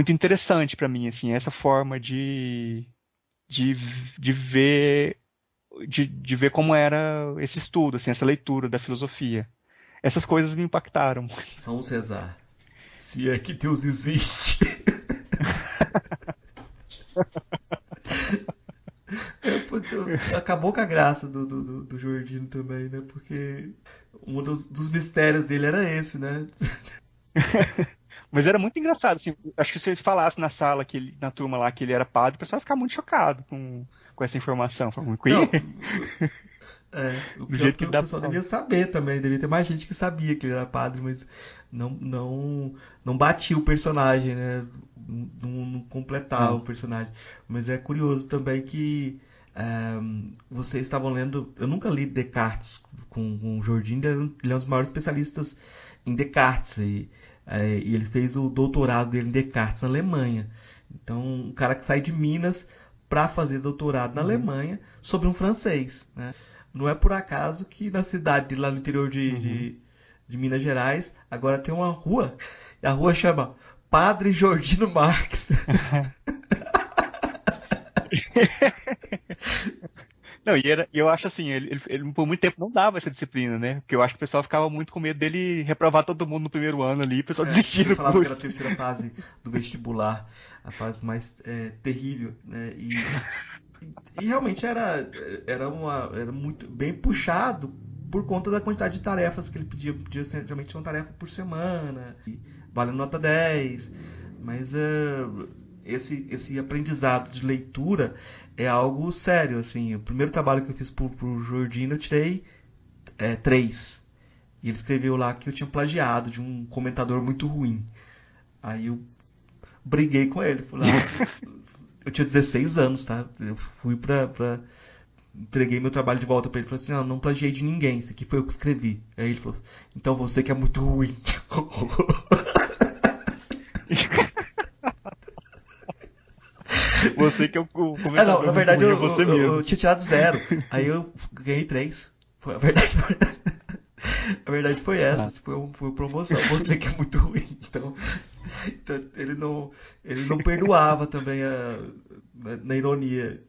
interessante para mim, assim, essa forma de, de ver de ver como era esse estudo, assim, essa leitura da filosofia. Essas coisas me impactaram. Vamos rezar. Se é que Deus existe. Acabou com a graça do Jordino também, né? Porque um dos mistérios dele era esse, né? Mas era muito engraçado, assim, acho que se ele falasse na sala, na turma lá, que ele era padre, o pessoal ia ficar muito chocado com essa informação. Falando, Não, o do pior é jeito que que o dá pessoal pra... devia saber também, devia ter mais gente que sabia que ele era padre, mas não batia o personagem, né? Não completava o Não. personagem. Mas é curioso também que vocês estavam lendo. Eu nunca li Descartes com o Jordino, ele é um dos maiores especialistas em Descartes. E ele fez o doutorado dele em Descartes na Alemanha. Então, um cara que sai de Minas para fazer doutorado na Uhum. Alemanha sobre um francês, né? Não é por acaso que na cidade, lá no interior Uhum. de Minas Gerais, agora tem uma rua, e a rua chama Padre Jordino Marques. Não, e eu acho assim, ele por muito tempo não dava essa disciplina, né? Porque eu acho que o pessoal ficava muito com medo dele reprovar todo mundo no primeiro ano ali, o pessoal É, desistir ele do falava que era a curso. terceira fase do vestibular, a fase mais terrível, né? E realmente era muito bem puxado por conta da quantidade de tarefas que ele pedia geralmente uma tarefa por semana, e vale nota 10, mas esse aprendizado de leitura é algo sério, assim. O primeiro trabalho que eu fiz pro Jordino eu tirei 3. E ele escreveu lá que eu tinha plagiado de um comentador muito ruim. Aí eu briguei com ele, fui lá. Eu tinha 16 anos, tá? Eu fui pra entreguei meu trabalho de volta pra ele. Falei assim: não plagiei de ninguém, isso aqui foi eu que escrevi. Aí ele falou: então você que é muito ruim. Você que é o Não, na comentador muito verdade ruim, é você eu mesmo. tinha tirado 0. Aí eu ganhei 3. A verdade foi, a verdade foi essa. Ah. Foi promoção. Você que é muito ruim. Então ele não perdoava também na ironia.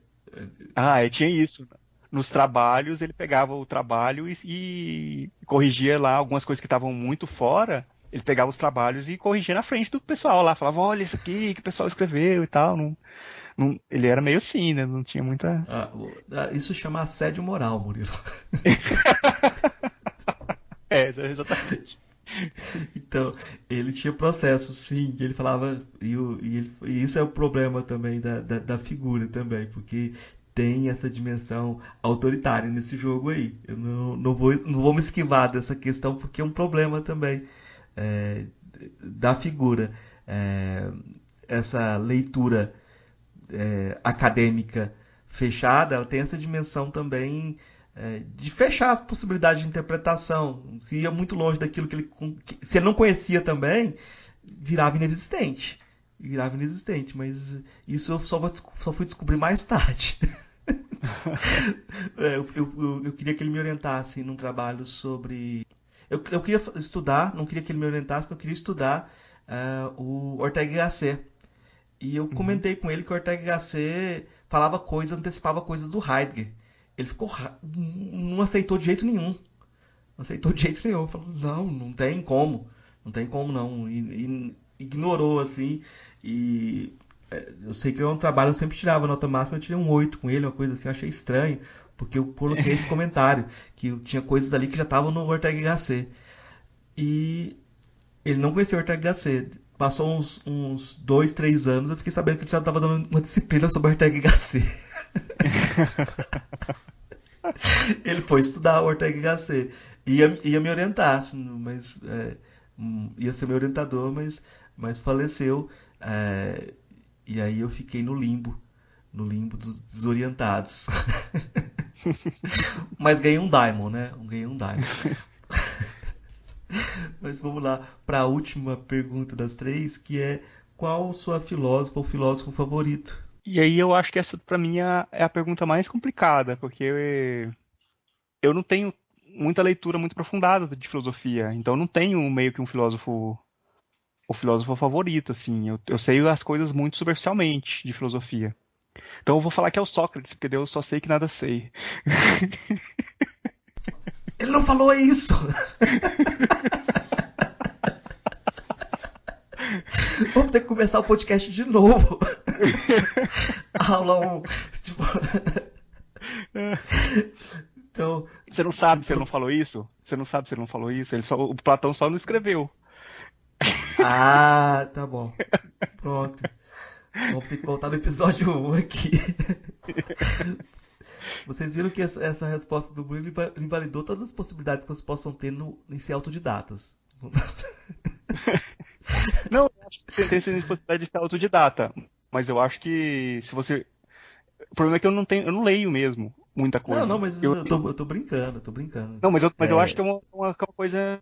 Tinha isso. Nos trabalhos, ele pegava o trabalho e corrigia lá algumas coisas que estavam muito fora. Ele pegava os trabalhos e corrigia na frente do pessoal lá. Falava, olha isso aqui que o pessoal escreveu e tal. Ele era meio assim, né? Não tinha muita. Isso chama assédio moral, Murilo. É, exatamente. Então, ele tinha processo, sim. Ele falava. E isso é o problema também da figura também, porque tem essa dimensão autoritária nesse jogo aí. Eu não vou me esquivar dessa questão, porque é um problema também é, da figura. É, essa leitura acadêmica fechada, ela tem essa dimensão também de fechar as possibilidades de interpretação. Se ia muito longe daquilo se ele não conhecia também, virava inexistente. Virava inexistente, mas isso eu só fui descobrir mais tarde. Eu queria que ele me orientasse num trabalho sobre. Eu queria estudar, não queria que ele me orientasse, eu queria estudar o Ortega y Gasset. E eu Uhum. comentei com ele que o Ortega y Gasset falava coisas, antecipava coisas do Heidegger. Ele ficou, não aceitou de jeito nenhum. Não aceitou de jeito nenhum. Falou, não tem como. Não tem como não. E ignorou, assim. E eu sei que é um trabalho, eu sempre tirava nota máxima, eu tirei um 8 com ele, uma coisa assim, eu achei estranho. Porque eu coloquei esse comentário, que tinha coisas ali que já estavam no Ortega y Gasset. E ele não conhecia o Ortega y Gasset. Passou uns 2, 3 anos, eu fiquei sabendo que ele já estava dando uma disciplina sobre o Ortega y Gasset. Ele foi estudar o Ortega y Gasset. Ia me orientar, assim, mas ia ser meu orientador, mas faleceu. E aí eu fiquei no limbo dos desorientados. Mas ganhei um Diamond, né? Ganhei um Diamond. Mas vamos lá para a última pergunta das 3, que é: qual sua filósofa ou filósofo favorito? E aí eu acho que essa pra mim é a pergunta mais complicada, porque eu não tenho muita leitura muito aprofundada de filosofia, então eu não tenho meio que um filósofo, o filósofo favorito, assim. Eu sei as coisas muito superficialmente de filosofia. Então eu vou falar que é o Sócrates, porque eu só sei que nada sei. Ele não falou isso! Vamos ter que começar o podcast de novo. Aula 1. Tipo, então, Você não sabe se ele não falou isso? Você não sabe se ele não falou isso? O Platão só não escreveu. tá bom. Pronto. Vamos ter que voltar no episódio 1 aqui. Vocês viram que essa resposta do Bruno invalidou todas as possibilidades que vocês possam ter em ser autodidatas. Não, eu acho que tem essa possibilidade de ser autodidata, mas eu acho que se você. O problema é que eu não leio mesmo muita Não, coisa. mas eu tô brincando, eu tô brincando. Não, mas eu acho que É, é uma coisa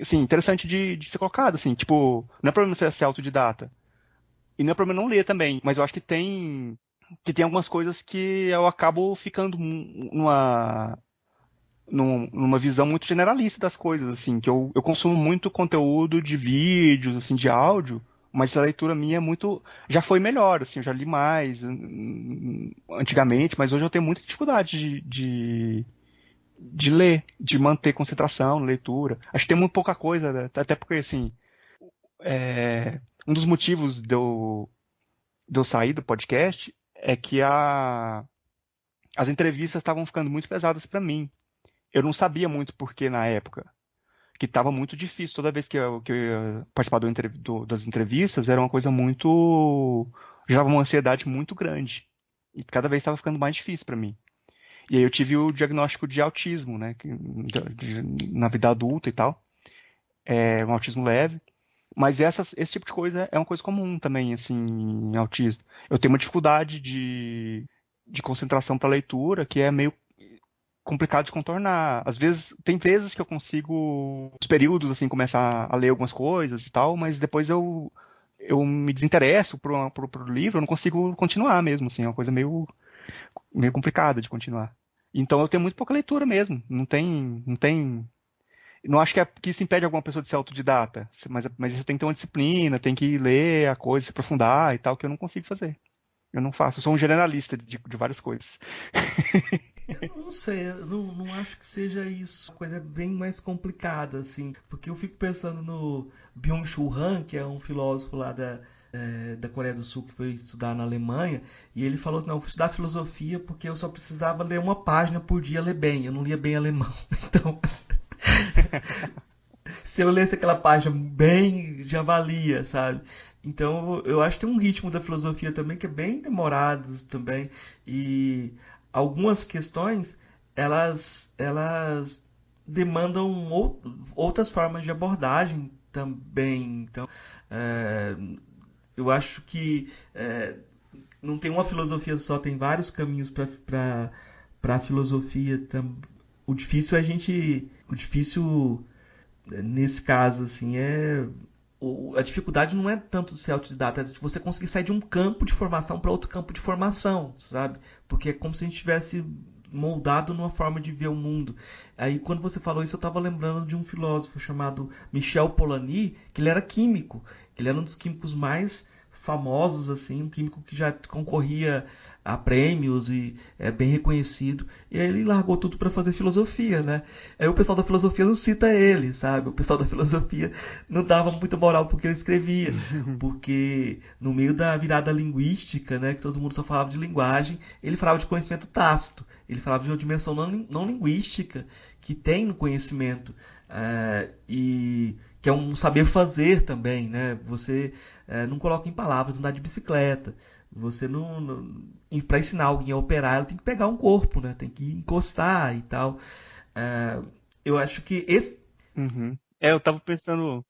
assim, interessante de ser colocada, assim, tipo, não é problema você ser autodidata. E não é problema não ler também, mas eu acho que tem. que tem algumas coisas que eu acabo ficando numa visão muito generalista das coisas, assim, que eu consumo muito conteúdo de vídeos, assim, de áudio, mas a leitura minha é muito, já foi melhor, assim, eu já li mais antigamente, mas hoje eu tenho muita dificuldade de ler, de manter concentração na leitura. Acho que tem muito pouca coisa, né? Até porque, assim, um dos motivos de eu sair do podcast é que as entrevistas estavam ficando muito pesadas para mim. Eu não sabia muito porquê na época, que estava muito difícil. Toda vez que eu ia participar das entrevistas, era uma coisa muito. Gerava uma ansiedade muito grande. E cada vez estava ficando mais difícil para mim. E aí eu tive o diagnóstico de autismo, né? Na vida adulta e tal. É um autismo leve. Mas esse tipo de coisa é uma coisa comum também, assim, em autismo. Eu tenho uma dificuldade de concentração para leitura que é meio complicado de contornar. Às vezes, tem vezes que eu consigo, os períodos, assim, começar a ler algumas coisas e tal, mas depois eu me desinteresso pro livro, eu não consigo continuar mesmo, assim, é uma coisa meio complicada de continuar. Então eu tenho muito pouca leitura mesmo, não acho que isso impede alguma pessoa de ser autodidata, mas você tem que ter uma disciplina, tem que ler a coisa, se aprofundar e tal, que eu não consigo fazer. Eu não faço, eu sou um generalista de várias coisas. Eu não sei, eu não acho que seja isso. Uma coisa bem mais complicada, assim. Porque eu fico pensando no Byung-Chul Han, que é um filósofo lá da Coreia do Sul que foi estudar na Alemanha. E ele falou assim, não, eu fui estudar filosofia porque eu só precisava ler uma página por dia, ler bem. Eu não lia bem alemão. Então, se eu lesse aquela página bem, já valia, sabe? Então, eu acho que tem um ritmo da filosofia também que é bem demorado também. E algumas questões, elas demandam outras formas de abordagem também. Então, é, eu acho que não tem uma filosofia só, tem vários caminhos para a filosofia. O difícil é a gente. O difícil nesse caso, assim, a dificuldade não é tanto de ser autodidata, é de você conseguir sair de um campo de formação para outro campo de formação, sabe? Porque é como se a gente tivesse moldado numa forma de ver o mundo. Aí quando você falou isso, eu estava lembrando de um filósofo chamado Michel Polanyi, que ele era químico, ele era um dos químicos mais famosos, assim, um químico que já concorria a prêmios e é bem reconhecido. E aí ele largou tudo para fazer filosofia, né? Aí o pessoal da filosofia não cita ele, sabe? O pessoal da filosofia não dava muita moral porque ele escrevia, porque no meio da virada linguística, né, que todo mundo só falava de linguagem, ele falava de conhecimento tácito. Ele falava de uma dimensão não linguística que tem no conhecimento e que é um saber fazer também, né? Você não coloca em palavras andar de bicicleta. Você não para ensinar alguém a operar, ela tem que pegar um corpo, né? Tem que encostar e tal. Eu acho que esse. Uhum. Eu tava pensando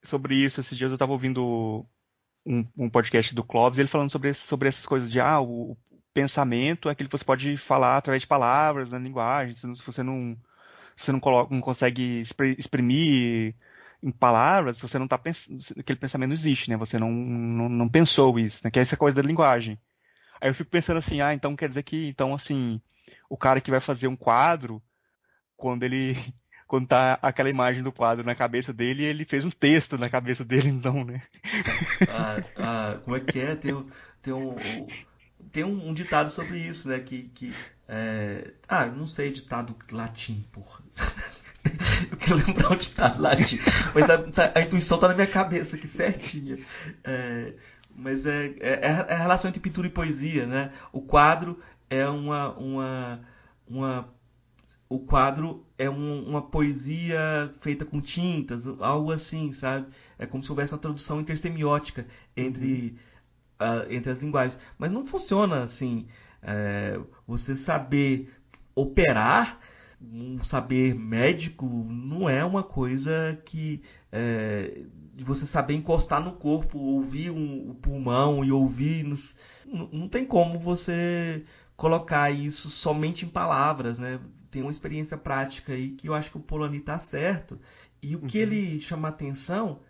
sobre isso esses dias, eu tava ouvindo um podcast do Clóvis, ele falando sobre essas coisas de o pensamento é aquilo que você pode falar através de palavras na linguagem, se você não coloca, não consegue exprimir em palavras, você não tá pensando, aquele pensamento não existe, né? Você não pensou isso, né? Que é essa coisa da linguagem. Aí eu fico pensando assim, então quer dizer que, então assim, o cara que vai fazer um quadro, quando ele quando tá aquela imagem do quadro na cabeça dele, ele fez um texto na cabeça dele, então, né? Como é que é? Tem um ditado sobre isso, né? Não sei ditado latim, porra. Eu quero lembrar um ditado latim, mas a intuição tá na minha cabeça aqui certinha. Mas é a relação entre pintura e poesia, né? O quadro é uma o quadro é uma poesia feita com tintas, algo assim, sabe? É como se houvesse uma tradução intersemiótica Uhum. entre, entre as linguagens. Mas não funciona assim. Você saber operar, um saber médico, não é uma coisa que. De você saber encostar no corpo, ouvir o pulmão e ouvir. Não tem como você colocar isso somente em palavras, né? Tem uma experiência prática aí que eu acho que o Polanyi está certo. E o que Uhum. ele chama atenção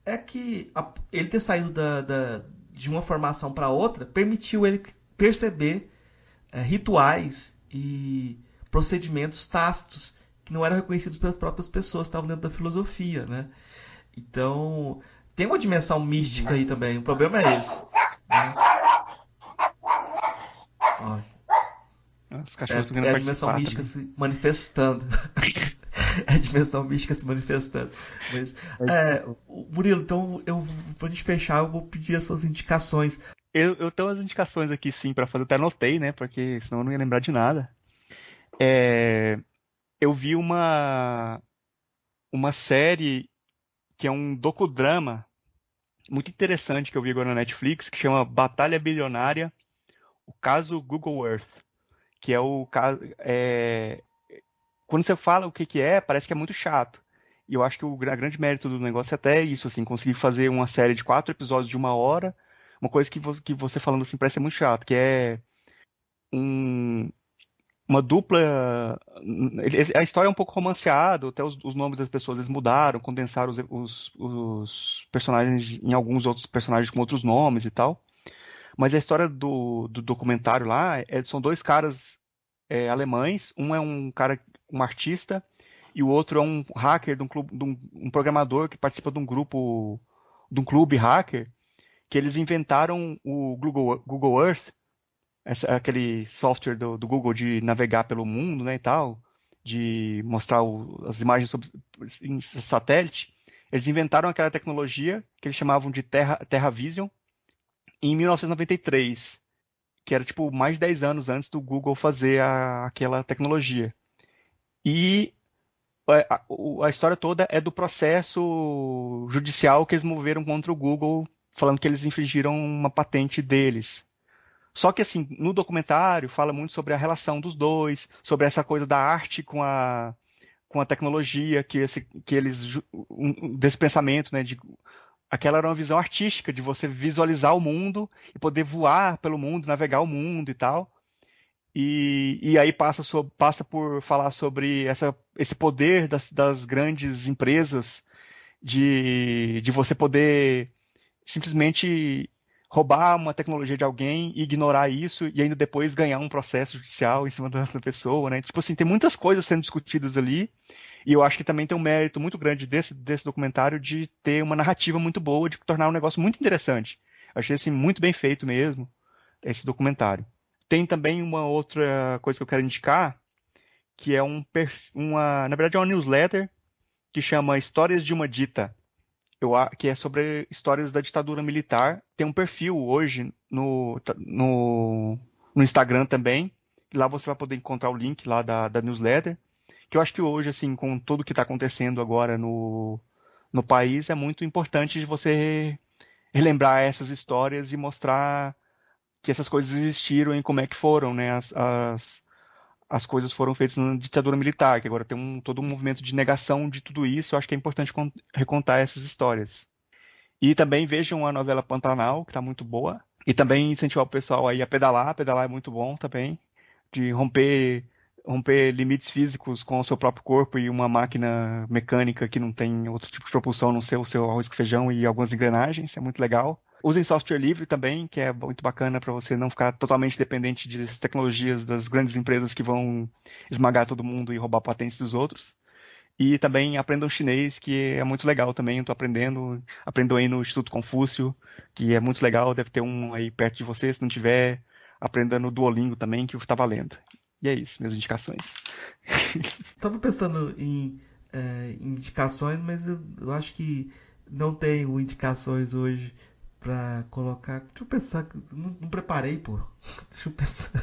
é que ele ter saído de uma formação para outra permitiu ele perceber rituais e procedimentos tácitos que não eram reconhecidos pelas próprias pessoas que estavam dentro da filosofia, né? Então, tem uma dimensão mística aí também. O problema é esse. Né? Ó, Os cachorros estão querendo é a dimensão participar mística também. se manifestando. É a dimensão mística se manifestando. Mas, Murilo, então, pra gente fechar, eu vou pedir as suas indicações. Eu tenho as indicações aqui sim pra fazer, até anotei, né? Porque senão eu não ia lembrar de nada. É, eu vi uma série que é um docudrama muito interessante que eu vi agora na Netflix, que chama Batalha Bilionária, o caso Google Earth, que é o caso. Quando você fala o que que é, parece que é muito chato. E eu acho que o grande mérito do negócio é até isso, assim, conseguir fazer uma série de 4 episódios de 1 hora, uma coisa que você falando assim parece ser muito chato, que é um, uma dupla. A história é um pouco romanceada, até os nomes das pessoas eles mudaram, condensaram os personagens em alguns outros personagens com outros nomes e tal. Mas a história do documentário lá são dois caras alemães. Um é um cara, um artista, e o outro é um hacker de um clube, um programador que participa de um clube hacker, que eles inventaram o Google Earth, aquele software do Google de navegar pelo mundo, né, e tal, de mostrar as imagens em satélite. Eles inventaram aquela tecnologia que eles chamavam de Terra Vision em 1993, que era tipo mais de 10 anos antes do Google fazer aquela tecnologia. E a história toda é do processo judicial que eles moveram contra o Google, falando que eles infringiram uma patente deles. Só que, assim, no documentário fala muito sobre a relação dos dois, sobre essa coisa da arte com a tecnologia, que eles, desse pensamento, né, de aquela era uma visão artística de você visualizar o mundo e poder voar pelo mundo, navegar o mundo e tal. E aí passa por falar sobre esse poder das grandes empresas de você poder simplesmente roubar uma tecnologia de alguém e ignorar isso e ainda depois ganhar um processo judicial em cima da pessoa, né? Tipo assim, tem muitas coisas sendo discutidas ali e eu acho que também tem um mérito muito grande desse documentário de ter uma narrativa muito boa, de tornar um negócio muito interessante. Eu achei assim muito bem feito mesmo esse documentário. Tem também uma outra coisa que eu quero indicar, que é na verdade é uma newsletter que chama Histórias de uma Dita, que é sobre histórias da ditadura militar. Tem um perfil hoje no Instagram também. Lá você vai poder encontrar o link lá da newsletter. Que eu acho que hoje, assim, com tudo que está acontecendo agora no país, é muito importante de você relembrar essas histórias e mostrar que essas coisas existiram e como é que foram, né? As coisas foram feitas na ditadura militar, que agora tem todo um movimento de negação de tudo isso. Eu acho que é importante recontar essas histórias. E também vejam a novela Pantanal, que está muito boa. E também incentivar o pessoal aí a pedalar. Pedalar é muito bom também. De romper limites físicos com o seu próprio corpo e uma máquina mecânica que não tem outro tipo de propulsão, a não ser o seu arroz com feijão e algumas engrenagens. É muito legal. Usem software livre também, que é muito bacana para você não ficar totalmente dependente das tecnologias das grandes empresas que vão esmagar todo mundo e roubar patentes dos outros. E também aprendam chinês, que é muito legal também. Estou aprendo aí no Instituto Confúcio, que é muito legal. Deve ter um aí perto de você. Se não tiver, aprenda no Duolingo também, que está valendo. E é isso, minhas indicações. Estava pensando em indicações, mas eu acho que não tenho indicações hoje pra colocar. Deixa eu pensar, não preparei, pô. Deixa eu pensar.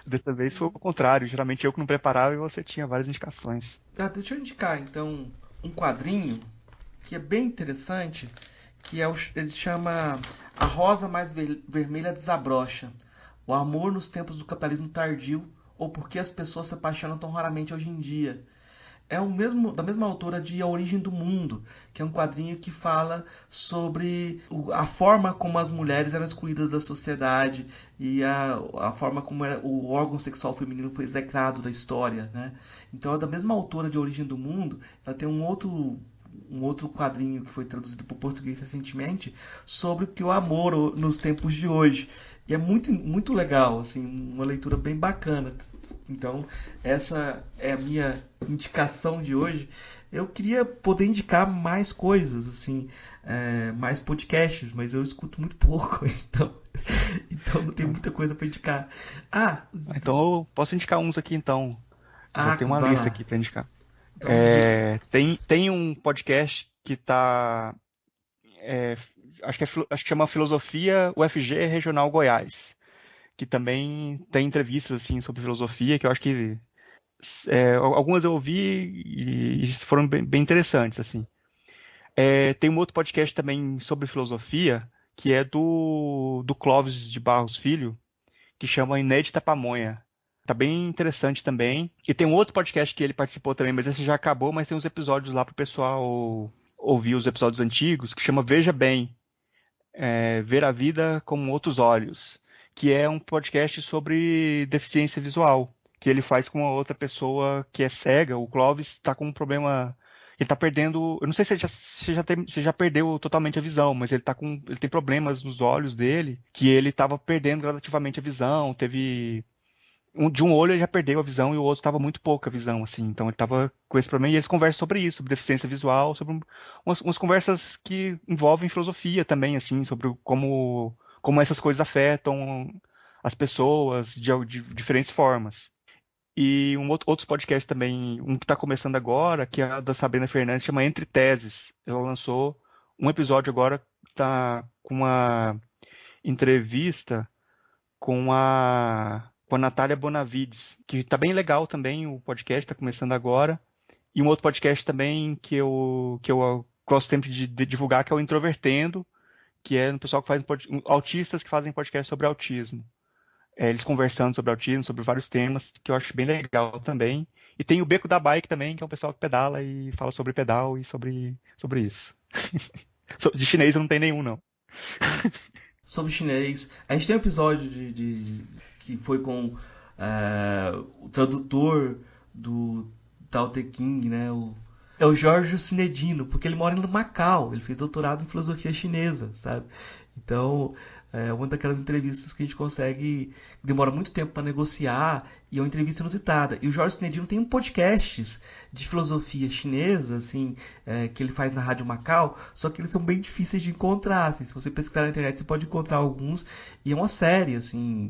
Dessa vez foi o contrário. Geralmente eu que não preparava e você tinha várias indicações. Deixa eu indicar então um quadrinho que é bem interessante, que ele chama A Rosa Mais Vermelha Desabrocha. O amor nos tempos do capitalismo tardio, ou por que as pessoas se apaixonam tão raramente hoje em dia. É da mesma autora de A Origem do Mundo, que é um quadrinho que fala sobre a forma como as mulheres eram excluídas da sociedade e a forma como o órgão sexual feminino foi execrado da história, né? Então é da mesma autora de A Origem do Mundo. Ela tem um outro quadrinho que foi traduzido para o português recentemente sobre o amor nos tempos de hoje. E é muito, muito legal, assim, uma leitura bem bacana. Então, essa é a minha indicação de hoje. Eu queria poder indicar mais coisas, assim, mais podcasts, mas eu escuto muito pouco, então não tem muita coisa para indicar. Ah, Então eu posso indicar uns aqui então. Já tem uma vai lista lá. aqui para indicar. Então me diga. Tem um podcast que tá. é, acho que chama Filosofia UFG Regional Goiás. Que também tem entrevistas assim sobre filosofia, que eu acho que algumas eu ouvi e foram bem interessantes assim. Tem um outro podcast também sobre filosofia, que é do Clóvis de Barros Filho, que chama Inédita Pamonha. Tá bem interessante também. E tem um outro podcast que ele participou também, mas esse já acabou, mas tem uns episódios lá pro pessoal ouvir os episódios antigos, que chama Veja Bem, Ver a Vida com Outros Olhos, que é um podcast sobre deficiência visual, que ele faz com uma outra pessoa que é cega. O Clóvis está com um problema. Ele está perdendo. Eu não sei se já perdeu totalmente a visão, mas ele tem problemas nos olhos dele, que ele estava perdendo gradativamente a visão. De um olho ele já perdeu a visão e o outro estava muito pouca visão, assim. Então ele estava com esse problema e eles conversam sobre isso, sobre deficiência visual, sobre umas conversas que envolvem filosofia também, assim, sobre como essas coisas afetam as pessoas de diferentes formas. E outros podcasts também, um que está começando agora, que é a da Sabrina Fernandes, chama Entre Teses. Ela lançou um episódio agora, está com uma entrevista com a Natália Bonavides, que tá bem legal também, o podcast está começando agora. E um outro podcast também que eu gosto sempre de divulgar, que é o Introvertendo, que é um pessoal que faz autistas que fazem podcast sobre autismo. Eles conversando sobre autismo, sobre vários temas, que eu acho bem legal também. E tem o Beco da Bike também, que é um pessoal que pedala e fala sobre pedal e sobre isso. De chinês eu não tem nenhum, não. Sobre chinês. A gente tem um episódio que foi com o tradutor do Tao Te Ching, né? É o Jorge Sinedino, porque ele mora em Macau. Ele fez doutorado em filosofia chinesa, sabe? Então, é uma daquelas entrevistas que a gente consegue. Demora muito tempo para negociar e é uma entrevista inusitada. E o Jorge Sinedino tem um podcast de filosofia chinesa, assim, que ele faz na Rádio Macau, só que eles são bem difíceis de encontrar. Assim, se você pesquisar na internet, você pode encontrar alguns. E é uma série, assim,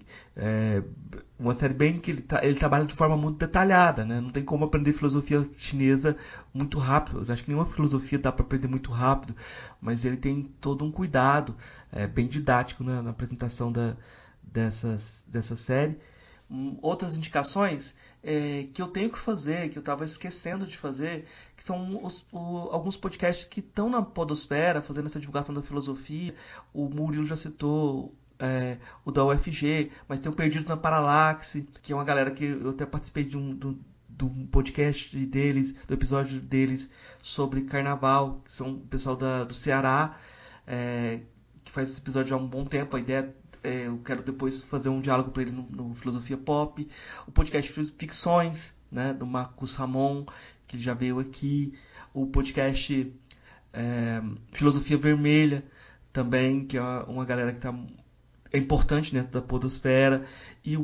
uma série bem que ele trabalha de forma muito detalhada, né? Não tem como aprender filosofia chinesa muito rápido. Eu acho que nenhuma filosofia dá para aprender muito rápido, mas ele tem todo um cuidado bem didático, né, na apresentação dessa série. Outras indicações que eu tenho que fazer, que eu estava esquecendo de fazer, que são alguns podcasts que estão na podosfera, fazendo essa divulgação da filosofia. O Murilo já citou o da UFG, mas tem o Perdido na Paralaxe, que é uma galera que eu até participei do podcast deles, do episódio deles sobre carnaval, que são o pessoal do Ceará, que faz esse episódio há um bom tempo. A ideia eu quero depois fazer um diálogo para eles no Filosofia Pop. O podcast Ficções, né, do Marcos Ramon, que já veio aqui. O podcast Filosofia Vermelha, também, que é uma galera que é importante dentro da podosfera. E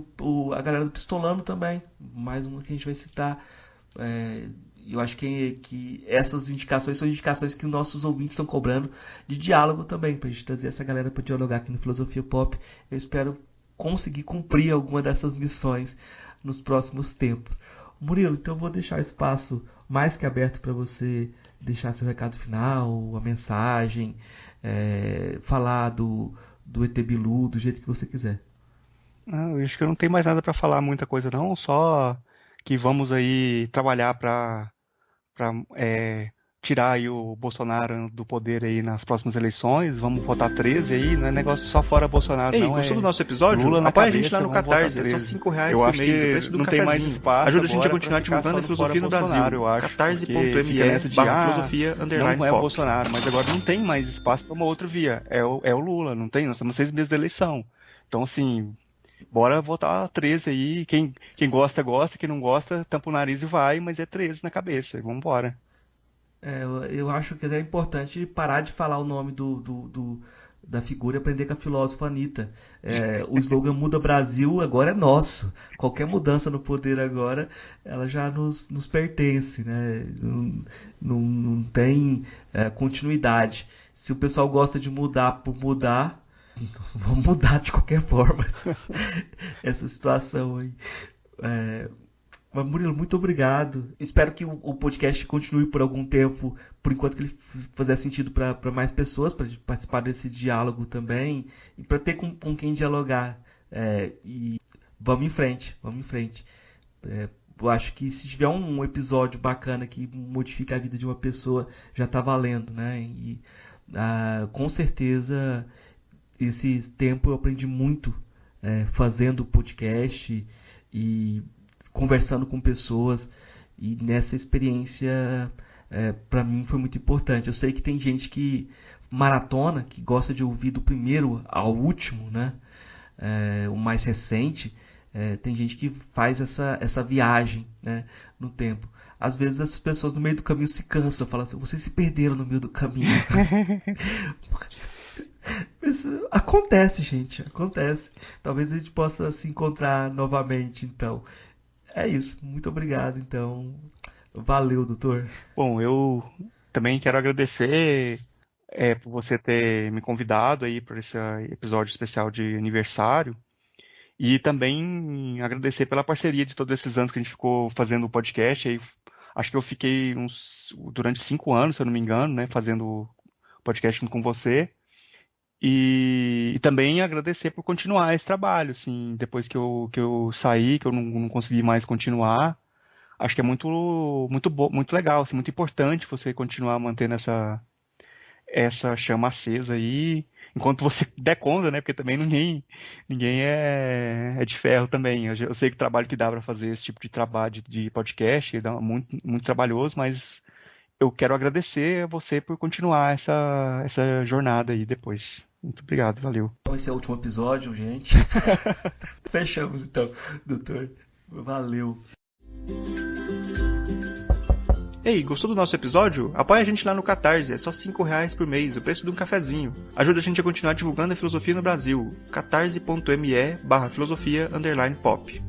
a galera do Pistolando também, mais uma que a gente vai citar. Eu acho que essas indicações são indicações que os nossos ouvintes estão cobrando de diálogo também, para a gente trazer essa galera para dialogar aqui no Filosofia Pop. Eu espero conseguir cumprir alguma dessas missões nos próximos tempos. Murilo, então eu vou deixar o espaço mais que aberto para você deixar seu recado final, a mensagem, falar do ET Bilu, do jeito que você quiser. Eu acho que eu não tenho mais nada para falar, muita coisa não, só que vamos aí trabalhar para tirar aí o Bolsonaro do poder aí nas próximas eleições. Vamos votar 13 aí, não é negócio só fora Bolsonaro, Ei, não. gostou do nosso episódio? Lula na Apoia a cabeça, gente lá no vamos votar Catarse, é só 13. R$5 Eu por acho mês, o que preço do não tem mais cafezinho. espaço Ajuda a gente a agora continuar pra ficar divulgando a só filosofia no fora Bolsonaro, eu Brasil. acho, porque fica nessa de, catarse.me/filosofia não é o pop. Bolsonaro, mas agora não tem mais espaço para uma outra via. É o Lula, não tem? Nós estamos 6 meses da eleição. Então, assim, bora votar 13 aí. Quem gosta, gosta. Quem não gosta, tampa o nariz e vai, mas é 13 na cabeça. Vamos embora. Eu acho que é importante parar de falar o nome da figura e aprender com a filósofa Anitta. O slogan Muda Brasil agora é nosso. Qualquer mudança no poder agora, ela já nos pertence, né? Não tem continuidade. Se o pessoal gosta de mudar por mudar, vamos mudar de qualquer forma essa situação aí. Mas, Murilo, muito obrigado. Espero que o podcast continue por algum tempo, por enquanto que ele fizer sentido para mais pessoas, para participar desse diálogo também, e para ter com quem dialogar. E vamos em frente, vamos em frente. Eu acho que se tiver um episódio bacana que modifica a vida de uma pessoa, já está valendo, né? E com certeza, esse tempo eu aprendi muito fazendo podcast e conversando com pessoas, e nessa experiência para mim foi muito importante. Eu sei que tem gente que maratona, que gosta de ouvir do primeiro ao último, né? O mais recente. Tem gente que faz essa viagem, né, no tempo. Às vezes as pessoas no meio do caminho se cansam, falam assim, vocês se perderam no meio do caminho. Isso acontece, gente, acontece. Talvez a gente possa se encontrar novamente, então. É isso, muito obrigado, então. Valeu, doutor. Bom, eu também quero agradecer por você ter me convidado aí para esse episódio especial de aniversário, e também agradecer pela parceria de todos esses anos que a gente ficou fazendo o podcast. Aí, acho que eu fiquei durante 5 anos, se eu não me engano, né, fazendo podcast com você. E também agradecer por continuar esse trabalho, assim, depois que eu saí, que eu não consegui mais continuar. Acho que é muito legal, assim, muito importante você continuar mantendo essa chama acesa aí, enquanto você der conta, né? Porque também ninguém é de ferro também. Eu sei que o trabalho que dá para fazer esse tipo de trabalho de podcast dá muito, muito trabalhoso, mas eu quero agradecer a você por continuar essa jornada aí depois. Muito obrigado, valeu. Então esse é o último episódio, gente. Fechamos então, doutor. Valeu. Ei, gostou do nosso episódio? Apoia a gente lá no Catarse, é só R$5 por mês, o preço de um cafezinho. Ajuda a gente a continuar divulgando a filosofia no Brasil. catarse.me/filosofia_pop.